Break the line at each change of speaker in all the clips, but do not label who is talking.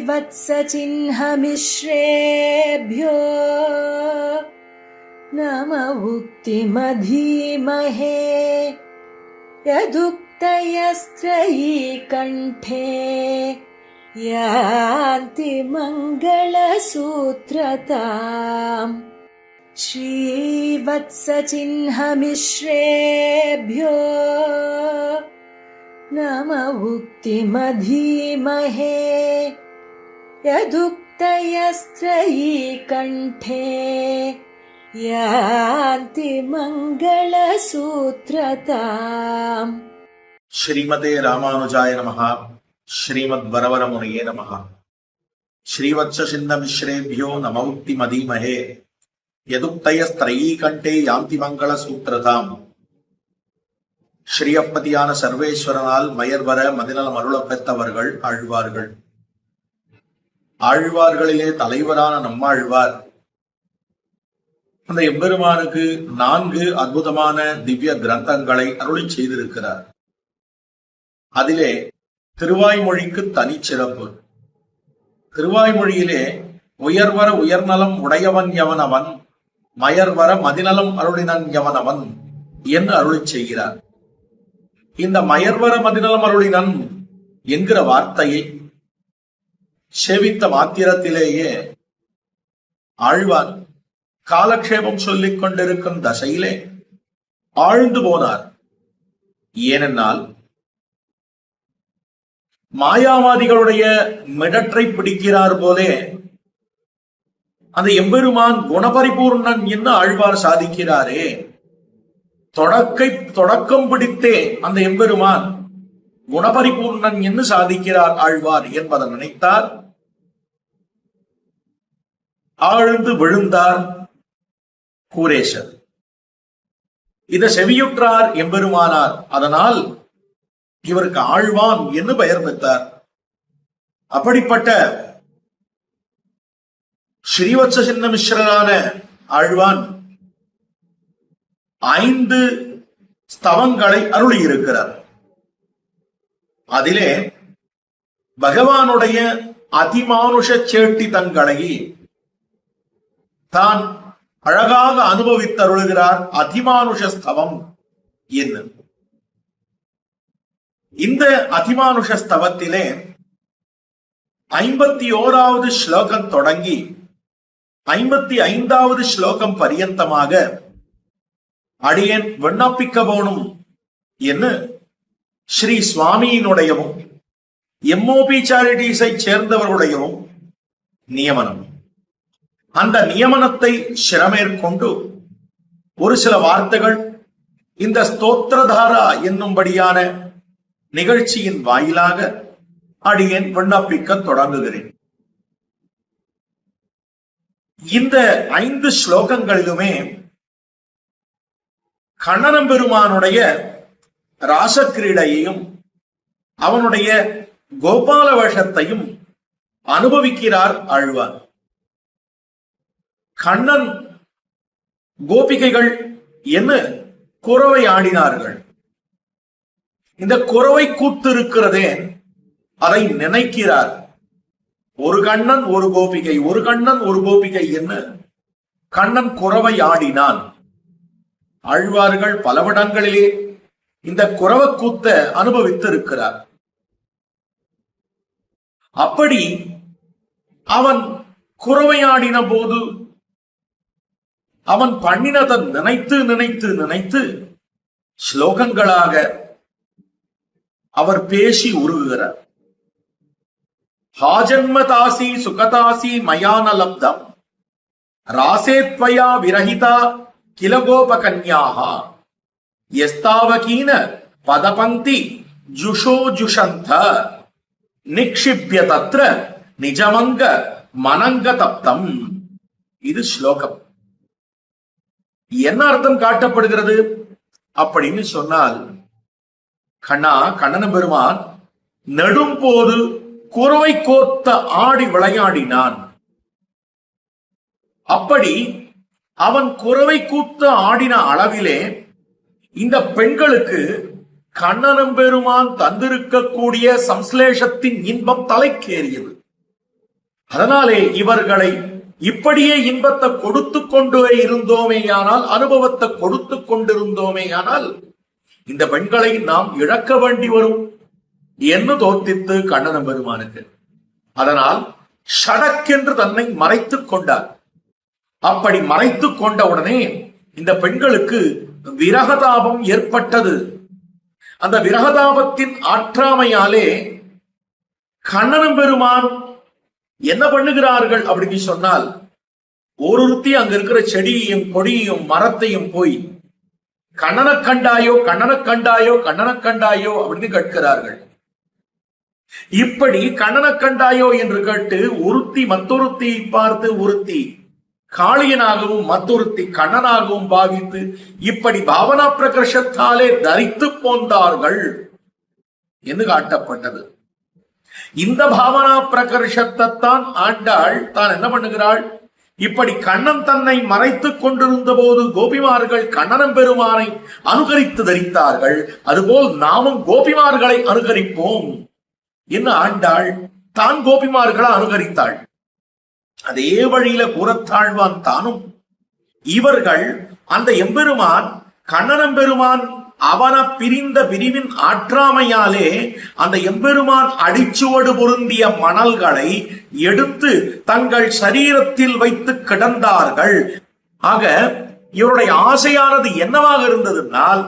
श्रीवत्सचिह्नमिश्रेभ्यो नम उक्तिमधीमहे यदुक्तयस्त्रयी कण्ठे यान्ति मङ्गलसूत्रताम् श्रीवत्सचिह्नमिश्रेभ्यो नम उक्तिमधीमहे यदुक्तयस्त्रयी कण्ठे यान्ति मङ्गलसूत्रताम्।
श्रीमते रामानुजाय नमः। श्रीमद्वरवरमुनये नमः। श्रीवत्सचिह्नमिश्रेभ्यो नम उक्तिमधीमहे यदुक्तयस्त्रयी कण्ठे यान्ति मङ्गलसूत्रताम्. ஸ்ரீயப்பதியான சர்வேஸ்வரனால் மயர்வர மதிநலம் அருளப் பெற்றவர்கள் ஆழ்வார்கள். ஆழ்வார்களிலே தலைவரான நம்மாழ்வார் அந்த எம்பெருமானுக்கு 4 அற்புதமான திவ்ய கிரந்தங்களை அருளி செய்திருக்கிறார். அதிலே திருவாய்மொழிக்கு தனி சிறப்பு. திருவாய்மொழியிலே உயர்வர உயர்நலம் உடையவன் எவனவன், மயர்வர மதிநலம் அருளினன் எவனவன் என்று அருளி செய்கிறார். இந்த மயர்வர மதிநலம் அருளினன் என்கிற வார்த்தையை சேவித்த மாத்திரத்திலேயே ஆழ்வார் காலக்ஷேபம் சொல்லிக் கொண்டிருக்கும் தசையிலே ஆழ்ந்து போனார். ஏனென்றால் மாயாவாதிகளுடைய மிடற்றை பிடிக்கிறார் போலே அந்த எம்பெருமான் குணபரிபூர்ணன் என்று ஆழ்வார் சாதிக்கிறாரே, தொடக்கம் பிடித்தே அந்த எம்பெருமான் குணபரிபூர்ணன் என்று சாதிக்கிறார் ஆழ்வார் என்பதை நினைத்தார். ஆழ்ந்து விழுந்தார் கூரேசர். இதை செவியுற்றார் எம்பெருமானார். அதனால் இவருக்கு ஆழ்வான் என்று பெயர் பெற்றார். அப்படிப்பட்ட ஸ்ரீவத்சசின்னமிஸ்ரரான ஆழ்வான் 5 ஸ்தவங்களை அருளி இருக்கிறார். அதிலே பகவானுடைய அதிமானுஷ சேட்டி தங்களை தான் அழகாக அனுபவித்தருளுகிறார். அதிமானுஷ ஸ்தவம் என்ன? இந்த அதிமானுஷ ஸ்தவத்திலே 51வது ஸ்லோகம் தொடங்கி 55வது ஸ்லோகம் பரியந்தமாக அடியேன் விண்ணப்பிக்க போனும் என்று ஸ்ரீ சுவாமியினுடையவும் எம்ஓபி சாரிட்டிஸை சேர்ந்தவர்களுடையவும் நியமனம். அந்த நியமனத்தை சிரமேற்கொண்டு ஒரு சில வார்த்தைகள் இந்த ஸ்தோத்திரதாரா என்னும்படியான நிகழ்ச்சியின் வாயிலாக அடியேன் விண்ணப்பிக்க தொடங்குகிறேன். இந்த 5 ஸ்லோகங்களிலுமே கண்ணனம்பெருமானுடைய ராசக்கிரீடையையும் அவனுடைய கோபால வேஷத்தையும் அனுபவிக்கிறார் ஆழ்வார். கண்ணன் கோபிகைகள் என்ன குரவை ஆடினார்கள். இந்த குரவை கூத்து இருக்கிறதே அதை நினைக்கிறார். ஒரு கண்ணன் ஒரு கோபிகை, ஒரு கண்ணன் ஒரு கோபிகை என்ன கண்ணன் குரவை ஆடினான். ஆழ்வார்கள் பலவிடங்களிலே இந்த குரவ கூத்த அனுபவித்து இருக்கிறார். அப்படி அவன் குரவையாடின போது அவன் பண்ணினதை நினைத்து நினைத்து நினைத்து ஸ்லோகங்களாக அவர் பேசி உருகுகிறார். ஹாஜன்மதாசி சுகதாசி மயான லப்தம் ராசேத்வயா விரஹிதா கிலகோபகன்யாஹா யஸ்தாவகீன பதபந்தி ஜுஷோ ஜுஷந்த நிக்ஷிப்ய தத்ர நிஜமங்க மனங்க தப்தம். இது ஸ்லோகம். என்ன அர்த்தம் காட்டப்படுகிறது அப்படின்னு சொன்னால், கண்ணன பெருமான் நெடும் போது குரவை கோர்த்த ஆடி விளையாடினான். அப்படி அவன் குரவை கூத்த ஆடின அளவிலே இந்த பெண்களுக்கு கண்ணனம் பெருமான் தந்திருக்கக்கூடிய சம்ஸ்லேஷத்தின் இன்பம் தலைக்கேறியது. அதனாலே இவர்களை இப்படியே இன்பத்தை கொடுத்து கொண்டே இருந்தோமேயானால், அனுபவத்தை கொடுத்து கொண்டிருந்தோமேயானால் இந்த பெண்களை நாம் இழக்க வேண்டி வரும் என்று தோற்பித்து கண்ணன பெருமானுக்கு. அதனால் ஷடக்கென்று தன்னை மறைத்துக் கொண்டார். அப்படி மறைத்துக் கொண்டவுடனே இந்த பெண்களுக்கு விரகதாபம் ஏற்பட்டது. அந்த விரகதாபத்தின் ஆற்றாமையாலே கண்ணன பெருமான் என்ன பண்ணுகிறார்கள் அப்படின்னு சொன்னால், ஒருத்தி அங்க இருக்கிற செடியையும் கொடியையும் மரத்தையும் போய் கண்ணன கண்டாயோ கண்ணன கண்டாயோ கண்ணன கண்டாயோ அப்படின்னு கேட்கிறார்கள். இப்படி கண்ணன கண்டாயோ என்று கேட்டு ஒருத்தி மற்றொருத்தியை பார்த்து ஒருத்தி காளியனாகவும் மற்றொருத்தி கண்ணனாகவும் பாவித்து இப்படி பாவனா பிரகர்ஷத்தாலே தரித்து போந்தார்கள் என்று காட்டப்பட்டது. இந்த பாவனா பிரகர்ஷத்தான் ஆண்டாள் தான் என்ன பண்ணுகிறாள், இப்படி கண்ணன் தன்னை மறைத்துக் கொண்டிருந்த போது கோபிமார்கள் கண்ணனம் பெருமானை அனுகரித்து தரித்தார்கள், அதுபோல் நாமும் கோபிமார்களை அனுகரிப்போம் என்று ஆண்டாள் தான் கோபிமார்களை அனுகரித்தாள். அதே வழியில கூறத்தாழ்வான் தானும் இவர்கள் அந்த எம்பெருமான் கண்ணனம் பெருமான் அவன பிரிந்த பிரிவின் ஆற்றாமையாலே அந்த எம்பெருமான் அடிச்சுவடு பொருந்திய மணல்களை எடுத்து தங்கள் சரீரத்தில் வைத்து கிடந்தார்கள். ஆக இவருடைய ஆசையானது என்னவாக இருந்ததுனால்,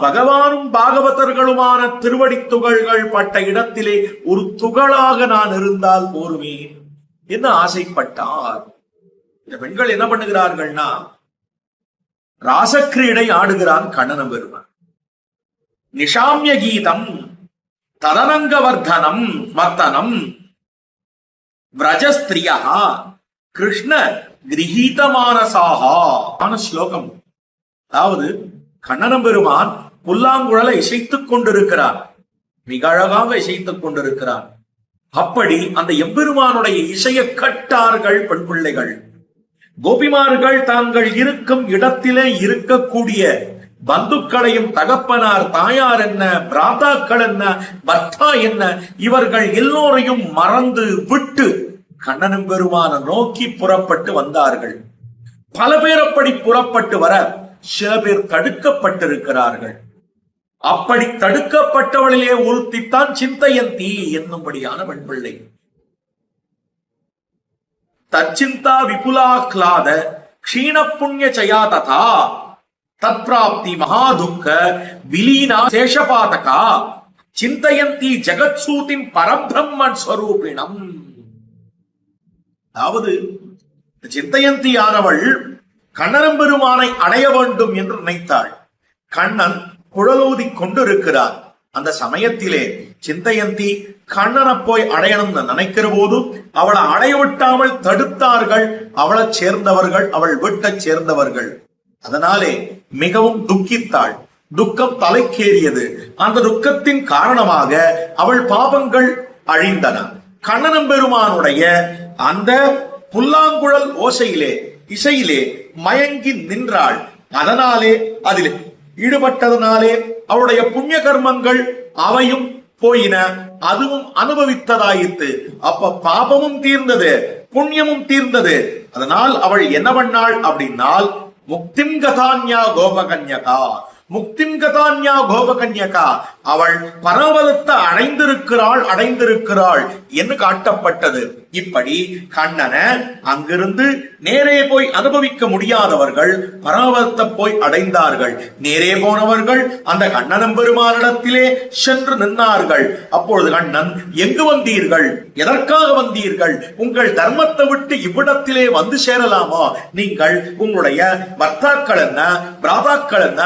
பகவானும் பாகவதர்களுமான திருவடி துகள்கள் பட்ட இடத்திலே ஒரு துகளாக நான் இருந்தால் போருமே என்று ஆசைப்பட்டார். இந்த பெண்கள் என்ன பண்ணுகிறார்கள்னா, ராசக்கிரீடை ஆடுகிறான் கண்ணன பெருமான். நிஷாமிய கீதம் ததனங்கவர்தனம் வர்த்தனம் விரஜஸ்திரியா கிருஷ்ண கிரகீதமானசாகா ஸ்லோகம். அதாவது கண்ணன பெருமான் புல்லாங்குழலை இசைத்துக் கொண்டிருக்கிறார், மிக அழகாக இசைத்துக் கொண்டிருக்கிறார். அப்படி அந்த எம்பெருமானுடைய இசையை கட்டார்கள் பெண் பிள்ளைகள். கோபிமார்கள் தாங்கள் இருக்கும் இடத்திலே இருக்கக்கூடிய பந்துக்களையும் தகப்பனார் தாயார் என்ன பிராதாக்கள் என்ன பர்த்தா என்ன இவர்கள் எல்லோரையும் மறந்து விட்டு கண்ணனம் பெருமான நோக்கி புறப்பட்டு வந்தார்கள். பல பேர் அப்படி புறப்பட்டு வர சில பேர் தடுக்கப்பட்டிருக்கிறார்கள். அப்படி தடுக்கப்பட்டவளிலே ஒருத்தித்தான் சிந்தையந்தி என்னும்படியான பெண் பிள்ளை. தச்சிந்தா விபுலாஹ்லாத க்ஷீண புண்ணிய சயா ததா தத்பிராப்தி மகாதுக்க விலீனா சேஷபாதகா சிந்தையந்தி ஜெகத்சூதிம் பரபிரம்மன் ஸ்வரூபிணம். அதாவது சிந்தையந்தி ஆனவள் கண்ணனம் பெருமானை அடைய வேண்டும் என்று நினைத்தாள். கண்ணன் குழலூதி கொண்டிருக்கிறார். அந்த சமயத்திலே சிந்தையந்தி கண்ணனை போய் அடையணும்னு நினைக்கிற போது அவளை அடைய விட்டாமல் தடுத்தார்கள் அவளை சேர்ந்தவர்கள், அவள் வீட்டை சேர்ந்தவர்கள். அதனாலே மிகவும் துக்கித்தாள். துக்கம் தலைக்கேறியது. அந்த துக்கத்தின் காரணமாக அவள் பாபங்கள் அழிந்தன. கண்ணனம் பெருமானுடைய அந்த புல்லாங்குழல் ஓசையிலே இசையிலே மயங்கி நின்றாள். அதனாலே அதில் ஈடுபட்டதனாலே அவளுடைய புண்ணிய கர்மங்கள் அவையும் போயின, அதுவும் அனுபவித்ததாயிற்று. அப்ப பாபமும் தீர்ந்தது, புண்ணியமும் தீர்ந்தது. அதனால் அவள் என்ன பண்ணாள் அப்படின்னால், முக்திம் கதான்யா கோபகன்யகா, முக்திம் கதான்யா கோபகன்யகா, அவள் பரமபதத்தை அடைந்திருக்கிறாள் என்று காட்டப்பட்டது. இப்படி கண்ணனை அங்கிருந்து நேரே போய் அனுபவிக்க முடியாதவர்கள் பரமபதத்தை போய் அடைந்தார்கள். நேரே போனவர்கள் அந்த கண்ணனம் பெருமானிடத்திலே சென்று நின்றார்கள். அப்பொழுது கண்ணன், எங்கு வந்தீர்கள், எதற்காக வந்தீர்கள், உங்கள் தர்மத்தை விட்டு இவ்விடத்திலே வந்து சேரலாமா, நீங்கள் உங்களுடைய பர்த்தாக்கள் என்ன பிராதாக்கள் என்ன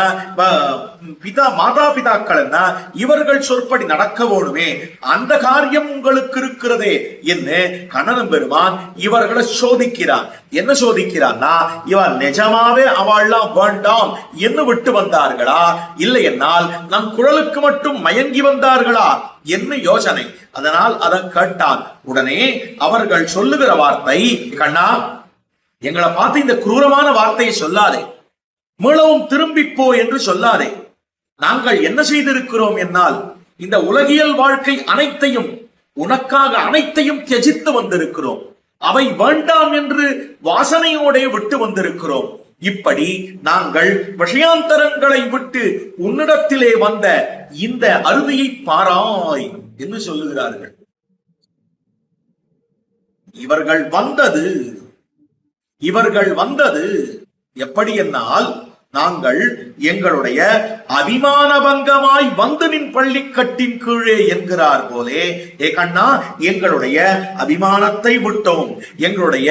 மாதா பிதாக்கள் என்ன இவர்கள் சொற்படி நடக்க வேணுமே, அந்த காரியம் உங்களுக்கு இருக்கிறதே என்று கண்ணனம் பெருமான் இவர்களை சோதிக்கிறான். என்ன சோதிக்கிறான்னா, இவர் நிஜமாவே அவள்லாம் வேண்டாம் என்று விட்டு வந்தார்களா, இல்லை என்னால் நம் குழலுக்கு மட்டும் மயங்கி வந்தார்களா என்ன யோசனை. அதனால் அதை கேட்டான். உடனே அவர்கள் சொல்லுகிற வார்த்தை, கண்ணா எங்களை பார்த்து இந்த குரூரமான வார்த்தையை சொல்லாதே, மீளவும் திரும்பிப்போ என்று சொல்லாதே. நாங்கள் என்ன செய்திருக்கிறோம் என்னால் இந்த உலகியல் வாழ்க்கை அனைத்தையும் உனக்காக அனைத்தையும் தியஜித்து வந்திருக்கிறோம், அவை வேண்டாம் என்று வாசனையோட விட்டு வந்திருக்கிறோம். இப்படி நாங்கள் விஷயாந்தரங்களை விட்டு உன்னிடத்திலே வந்த இந்த அருமையை பாராய் என்று சொல்லுகிறார்கள். இவர்கள் வந்தது எப்படி என்னால், நாங்கள் எங்களுடைய அபிமான பங்கமாய் வந்து நின் பள்ளிக்கட்டின் கீழே என்கிறார் போலே, ஏ கண்ணா, எங்களுடைய அபிமானத்தை விட்டோம், எங்களுடைய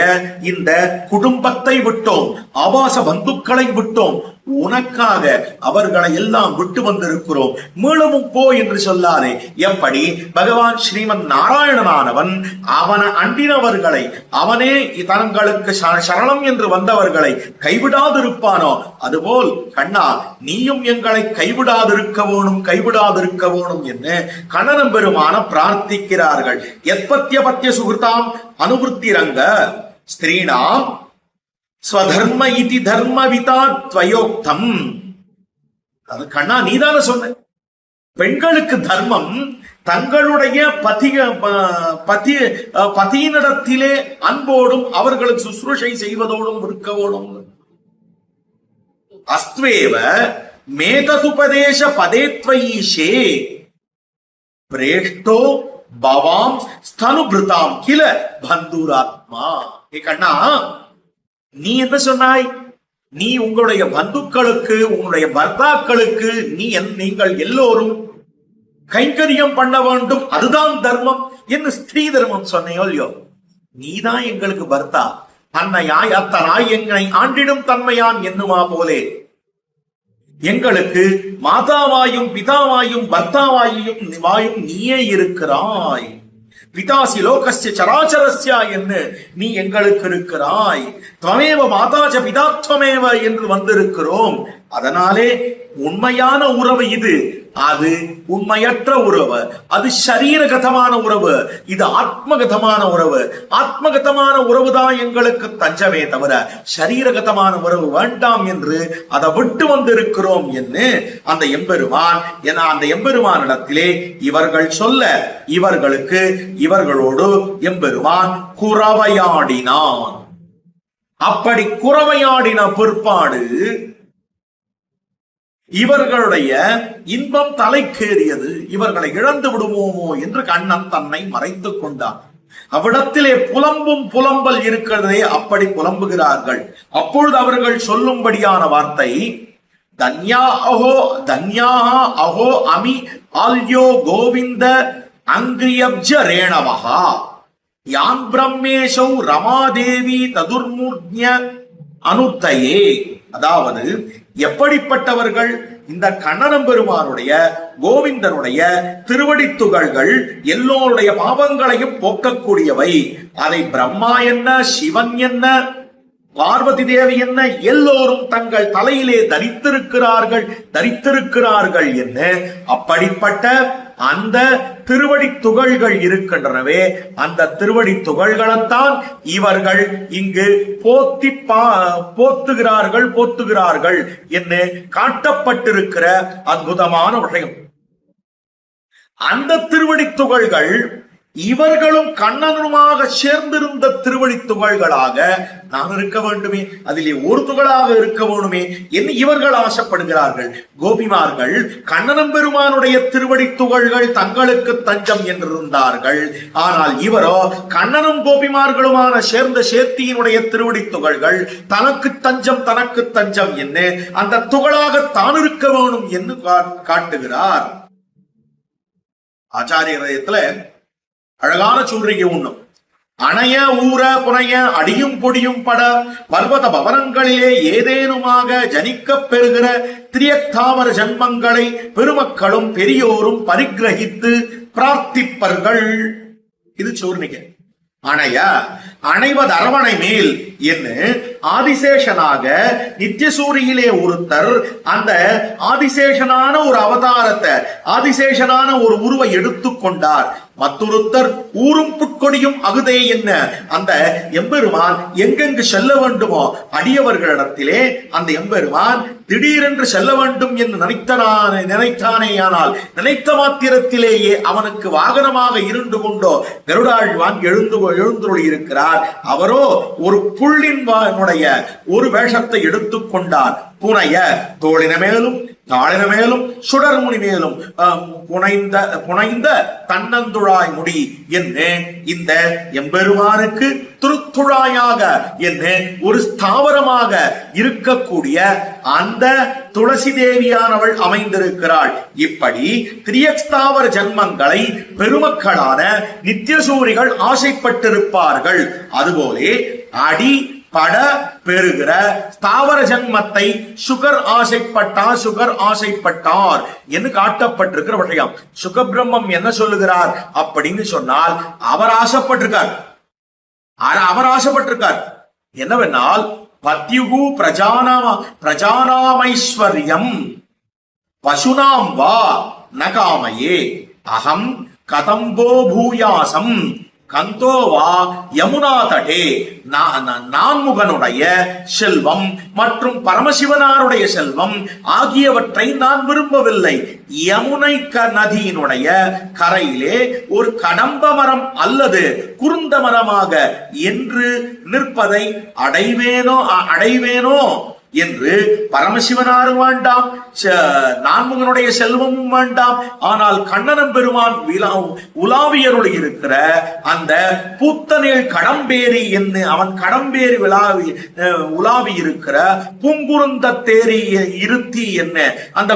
இந்த குடும்பத்தை விட்டோம், ஆபாச பந்துக்களை விட்டோம், உனக்காக அவர்களை எல்லாம் விட்டு வந்திருக்கிறோம், மீளவும் போ என்று சொல்லாதே. எப்படி பகவான் ஸ்ரீமன் நாராயணனானவன் அவனை அண்டினவர்களை, அவனே தங்களுக்கு சரணம் என்று வந்தவர்களை கைவிடாதிருப்பானோ, அதுபோல் கண்ணா நீயும் எங்களை கைவிடாதிருக்க வேணும் என்று கண்ணனம் பெருமான பிரார்த்திக்கிறார்கள். எத்பத்திய பத்திய சுகிருதாம் அனுவருத்திரங்க ஸ்திரீணாம் ஸ்வதர்ம இதி தர்மவிதா துவயோக்தம். அது கண்ணா நீதான சொன்ன, பெண்களுக்கு தர்மம் தங்களுடைய பதியினிடத்திலே அன்போடும் அவர்களுக்கு சுசுரூஷை செய்வதோடும் இருக்க வேணும். அஸ்த்வேவ மேததுபதேச பதேத்வயீஷே பிரேஷ்டோ பவாம் ஸ்தனுபிருதாம் கில பந்துராத்மா. ஏ கண்ணா, நீ என்ன சொன்னாய்? நீ உங்களுடைய பந்துக்களுக்கு, உங்களுடைய பர்த்தாக்களுக்கு நீங்கள் எல்லோரும் கைங்கரியம் பண்ண வேண்டும், அதுதான் தர்மம் என்று ஸ்திரீ தர்மம் சொன்னையோ இல்லையோ? நீதான் எங்களுக்கு பர்த்தா, அன்னையாய் அத்தனாய் எங்களை ஆண்டிடும் தன்மையான் என்னுமா போலே எங்களுக்கு மாதாவாயும் பிதாவாயும் பர்த்தாவாயும் நீயே இருக்கிறாய். பிதாசி லோகஸ்ய சராச்சரஸ்யா என்று நீ எங்களுக்கு இருக்கிறாய். துவமேவ மாதாச்ச பிதாத்வமேவ என்று வந்திருக்கிறோம். அதனாலே உண்மையான உறவு இது, அது உண்மையற்ற உறவு, அது சரீரகதமான உறவு, இது ஆத்மகதமான உறவு. ஆத்மகதமான உறவுதான் எங்களுக்கு தஞ்சமே தவிர சரீரகதமான உறவு வேண்டாம் என்று அதை விட்டு வந்திருக்கிறோம் என்று அந்த எம்பெருமானிடத்திலே இவர்கள் சொல்ல, இவர்களோடு எம்பெருமான் குறவையாடினான். அப்படி குறவையாடின பிற்பாடு இவர்களுடைய இன்பம் தலைக்கேறியது. இவர்களை இழந்து விடுவோமோ என்று கண்ணன் தன்னை மறைத்துக் கொண்டான். அவ்விடத்திலே புலம்பல் இருக்கிறதே, அப்படி புலம்புகிறார்கள். அப்பொழுது அவர்கள் சொல்லும்படியான வார்த்தை, தன்யாஹ அஹோ அமி ஆல்யோ கோவிந்த அங்கிரியப்ஜ ரேணவஹா யான் பிரம்மேஷௌ ரமாதேவி ததுர்மூர்த்ய அனுத்தையே. அதாவது எப்படிப்பட்டவர்கள்? இந்த கண்ணனம் பெருமானுடைய கோவிந்தனுடைய திருவடி துகள்கள் எல்லோருடைய பாவங்களையும் போக்கக்கூடியவை. அதை பிரம்மா என்ன, சிவன் என்ன, பார்வதி தேவி என்ன, எல்லோரும் தங்கள் தலையிலே தரித்திருக்கிறார்கள் என்ன. அப்படிப்பட்ட அந்த திருவடி துகள்கள் இருக்கின்றனவே, அந்த திருவடி துகள்களைத்தான் இவர்கள் இங்கு போத்துகிறார்கள் என்று காட்டப்பட்டிருக்கிற அற்புதமான விஷயம். அந்த திருவடி துகள்கள் இவர்களும் கண்ணனுமாக சேர்ந்திருந்த திருவடி துகள்களாக நான் இருக்க வேண்டுமே, அதிலே ஒரு துகளாக இருக்க வேண்டுமே என்று இவர்கள் ஆசைப்படுகிறார்கள். கோபிமார்கள் கண்ணனம் பெருமானுடைய திருவடி துகள்கள் தங்களுக்கு தஞ்சம் என்றிருந்தார்கள். ஆனால் இவரோ கண்ணனும் கோபிமார்களுமான சேர்ந்த சேர்த்தியினுடைய திருவடி துகள்கள் தனக்கு தஞ்சம் என்று அந்த துகளாக தான் இருக்க வேணும் என்று காட்டுகிறார். ஆச்சாரியத்துல அழகான சூழ்நிலை உண்ணும். அணைய ஊர புனைய அடியும் பொடியும் பட பர்வத பவனங்களிலே ஏதேனுமாக ஜனிக்கப் பெறுகிற திரியத்தாவர ஜன்மங்களை பெருமக்களும் பெரியோரும் பரிகிரகித்து பிரார்த்திப்பர்கள். இது சூர்ணிகை. அணைவது அரவணை மேல் என்று ஆதிசேஷனாக நித்தியசூரியிலே ஒருத்தர் அந்த ஆதிசேஷனான ஒரு அவதாரத்தை, ஆதிசேஷனான ஒரு உருவை எடுத்துக்கொண்டார். மத்துருத்தர் ஊரும் புட்கொடியும் அகுதே என்ன. அந்த எம்பெருமான் எங்கெங்கு செல்ல வேண்டுமோ அடியவர்களிடத்திலே அந்த எம்பெருமான் திடீரென்று செல்ல வேண்டும் என்று நினைத்தானேயானால் நினைத்த மாத்திரத்திலேயே அவனுக்கு வாகனமாக இருந்து கொண்டோ கருடாழ்வான் எழுந்துருளி இருக்கிறார். அவரோ ஒரு புள்ளின் ஒரு வேஷத்தை எடுத்துக் கொண்டார். புனைய தோளின மேலும் தாளின மேலும் சுடர்முனி மேலும் புனைந்த தன்னந்துழாய் முடி என்று இந்த எம்பெருமானுக்கு திருத்துழாயாக என்று ஒரு ஸ்தாவரமாக இருக்கக்கூடிய அந்த துளசி தேவியானவள் அமைந்திருக்கிறாள். இப்படி திரியஸ்தாவர ஜன்மங்களை பெருமக்களான நித்தியசூரிகள் ஆசைப்பட்டிருப்பார்கள். அதுபோலே அடி பட பெறுகிற ஸ்தாவர ஜன்மத்தை சுகர் ஆசைப்பட்டார் என்று காட்டப்பட்டிருக்கிற விஷயம். சுகபிரம்மம் என்ன சொல்லுகிறார் அப்படின்னு சொன்னால் அவர் ஆசைப்பட்டிருக்கார் என்னவென்னால் பத்யுகு பிரஜானாமைஸ்வர்யம் பசுனாம் வா நகாமயே அகம் கதம்போ பூயாசம் கந்தோவா யமுனா தடே. நான்முகனுடைய செல்வம் மற்றும் பரமசிவனாருடைய செல்வம் ஆகியவற்றை நான் விரும்பவில்லை. யமுனை நதியினுடைய கரையிலே ஒரு கடம்ப மரம் அல்லது குருந்த மரமாக என்று நிற்பதை அடைவேனோ என்று பரமசிவனாரும் வேண்டாம், நான்முகனுடைய செல்வமும் வேண்டாம். ஆனால் கண்ணனம் பெருமான் உலாவியருள் இருக்கிற அந்த பூத்தனில் கடம்பேரி என்று அவன் கடம்பேரி உலாவி இருக்கிற பூங்குருந்த தேரி இருத்தி என்ன அந்த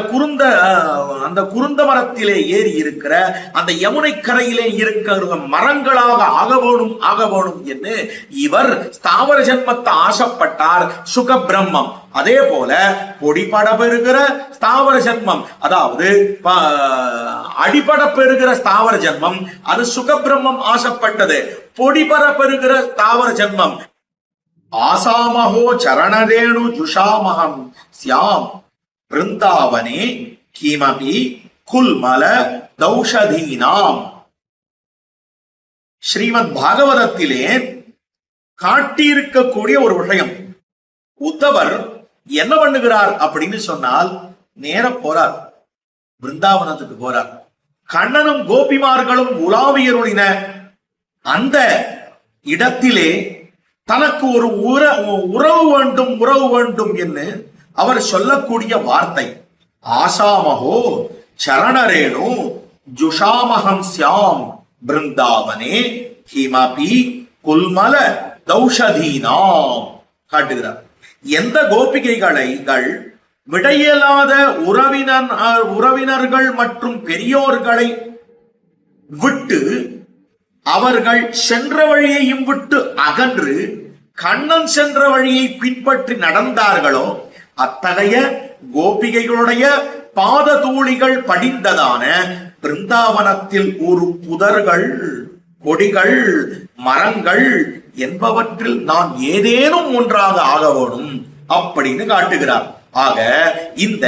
குருந்த மரத்திலே ஏறி இருக்கிற அந்த யமுனை கரையிலே இருக்கிற மரங்களாக ஆக வேணும் என்று இவர் ஸ்தாவர ஜன்மத்தை ஆசைப்பட்டார் சுகபிரம்மம். அதே போல பொடிபட பெறுகிற ஸ்தாவர ஜன்மம், அதாவது அடிபட பெறுகிற ஸ்தாவர ஜன்மம் அது சுகபிரம்மம் ஆசைப்பட்டது. பொடிபட பெறுகிற ஸ்தாவர ஜன்மம் ஆசாமஹோ சரணரேணு ஜுஷாமஹம் ஸ்யாம் பிருந்தாவனே கிமபி குல்மல தௌஷதீனாம். ஸ்ரீமத் பாகவதத்திலே காட்டியிருக்கக்கூடிய ஒரு விஷயம். உத்தவர் என்ன பண்ணுகிறார் அப்படின்னு சொன்னால் நேர போறார், பிருந்தாவனத்துக்கு போறார். கண்ணனும் கோபிமார்களும் உலாவியருளின அந்த இடத்திலே தனக்கு ஒரு உறவு வேண்டும் என்று அவர் சொல்லக்கூடிய வார்த்தை ஆசாமஹோ சரணரேணு ஜுஷாமஹம் ஸ்யாம் பிருந்தாவனே கிமபி குல்மல தௌஷதீனாம் காட்டுகிறார். எந்த கோபிகைகள் விடையில்லாத உறவினர்கள் மற்றும் பெரியோர்களை விட்டு அவர்கள் சென்ற வழியையும் விட்டு அகன்று கண்ணன் சென்ற வழியை பின்பற்றி நடந்தார்களோ அத்தகைய கோபிகைகளுடைய பாத தூளிகள் படிந்ததான பிருந்தாவனத்தில் ஒரு புதர்கள், கொடிகள், மரங்கள் என்பவற்றில் நான் ஏதேனும் ஒன்றாக ஆக வேணும் அப்படின்னு காட்டுகிறார். ஆக இந்த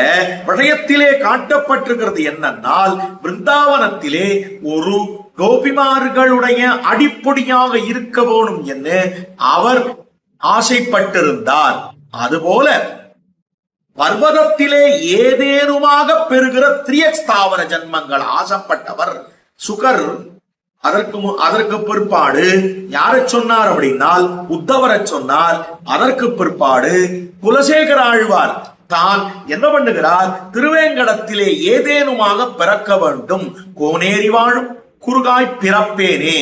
விஷயத்திலே காட்டப்பட்டிருக்கிறது என்னன்னால் பிருந்தாவனத்திலே ஒரு கோபிமார்களுடைய அடிப்பொடியாக இருக்க வேணும் என்று அவர் ஆசைப்பட்டிருந்தார். அதுபோல பர்வதத்திலே ஏதேனுமாக பெறுகிற திரியஸ்தாவர ஜன்மங்கள் ஆசைப்பட்டவர் சுகர். அதற்கு பிற்பாடு யாரை சொன்னார் அப்படின்னால் உத்தவரை சொன்னார். அதற்கு பிற்பாடு குலசேகர ஆழ்வார் தான் என்ன பண்ணுகிறார், திருவேங்கடத்திலே ஏதேனுமாக பிறக்க வேண்டும், கோனேரி வாழும் குறுகாய் பிறப்பேனே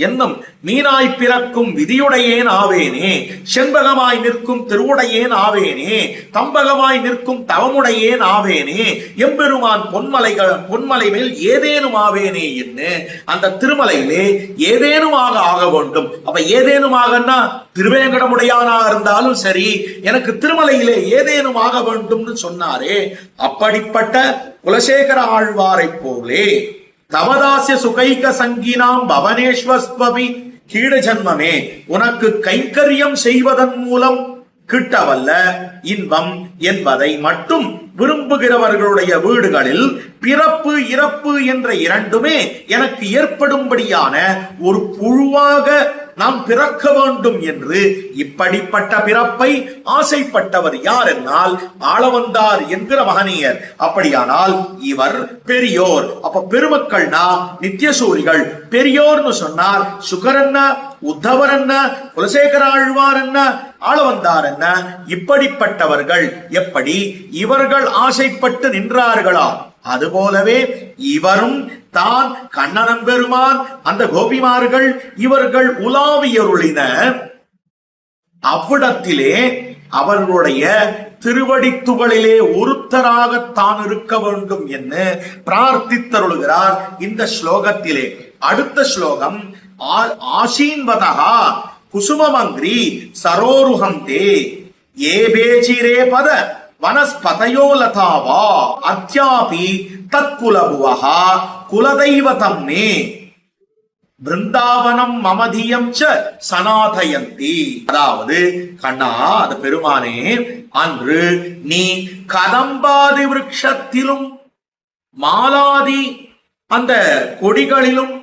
என்னும் மீனாய் பிறக்கும் விதியுடையேன் ஆவேனே, செண்பகமாய் நிற்கும் திருவுடையேன் ஆவேனே, தம்பகமாய் நிற்கும் தவமுடையேன் ஆவேனே, எம்பெருமான் பொன்மலை மேல் ஏதேனும் ஆவேனே என்று அந்த திருமலையிலே ஏதேனுமாக ஆக வேண்டும். அப்ப ஏதேனுமாகன்னா திருவேங்கடமுடையானா இருந்தாலும் சரி, எனக்கு திருமலையிலே ஏதேனும் ஆக வேண்டும்னு சொன்னாரே. அப்படிப்பட்ட குலசேகர ஆழ்வாரை போலே தவதாசிய சுகைக சங்கினாம் பவனேஸ்வஸ்வபி கீழ ஜன்மமே, உனக்கு கைங்கரியம் செய்வதன் மூலம் கிட்டவல்ல இன்பம் என்பதை மட்டும் விரும்புகிறவர்களுடைய வீடுகளில் பிறப்பு இறப்பு என்ற இரண்டுமே எனக்கு ஏற்படும்படியான ஒரு புழுவாக நாம் பிறக்க வேண்டும் என்று இப்படிப்பட்ட பிறப்பை ஆசைப்பட்டவர் யார் என்னால் ஆளவந்தார் என்கிற மகனியர். அப்படியானால் இவர் பெரியோர். அப்ப பெருமக்கள்னா நித்தியசூரிகள். பெரியோர்னு சொன்னார் சுகர் என்ன, உத்தவர் என்ன, குலசேகர ஆழ்வார் என்ன, ஆளவந்தார் என்ன, இப்படிப்பட்டவர்கள் எப்படி இவர்கள் ஆசைப்பட்டு நின்றார்களா அதுபோலவே இவரும் தான் கண்ணனம் பெருமான் அந்த கோபிமார்கள் இவர்கள் உலாவியருளின அவ்விடத்திலே அவர்களுடைய திருவடித்துகளிலே ஒருத்தராக தான் இருக்க வேண்டும் என்று பிரார்த்தித்தருளுகிறார் இந்த ஸ்லோகத்திலே. அடுத்த ஸ்லோகம் ஆசீன்வதா குசுமமங்கிரி சரோருஹந்தே ஏபேஜிரே பத வனஸ்பதயோ லதாவா அத்யாபி தத்குலபுவஹா குலதெய்வதம் மே பிருந்தாவனம் மமதியம் ச சனாதயந்தி. அதாவது கண்ணா, அது பெருமானே, அன்று நீ கதம்பாதி விருட்சத்திலும் மாலாதி அந்த கொடிகளிலும்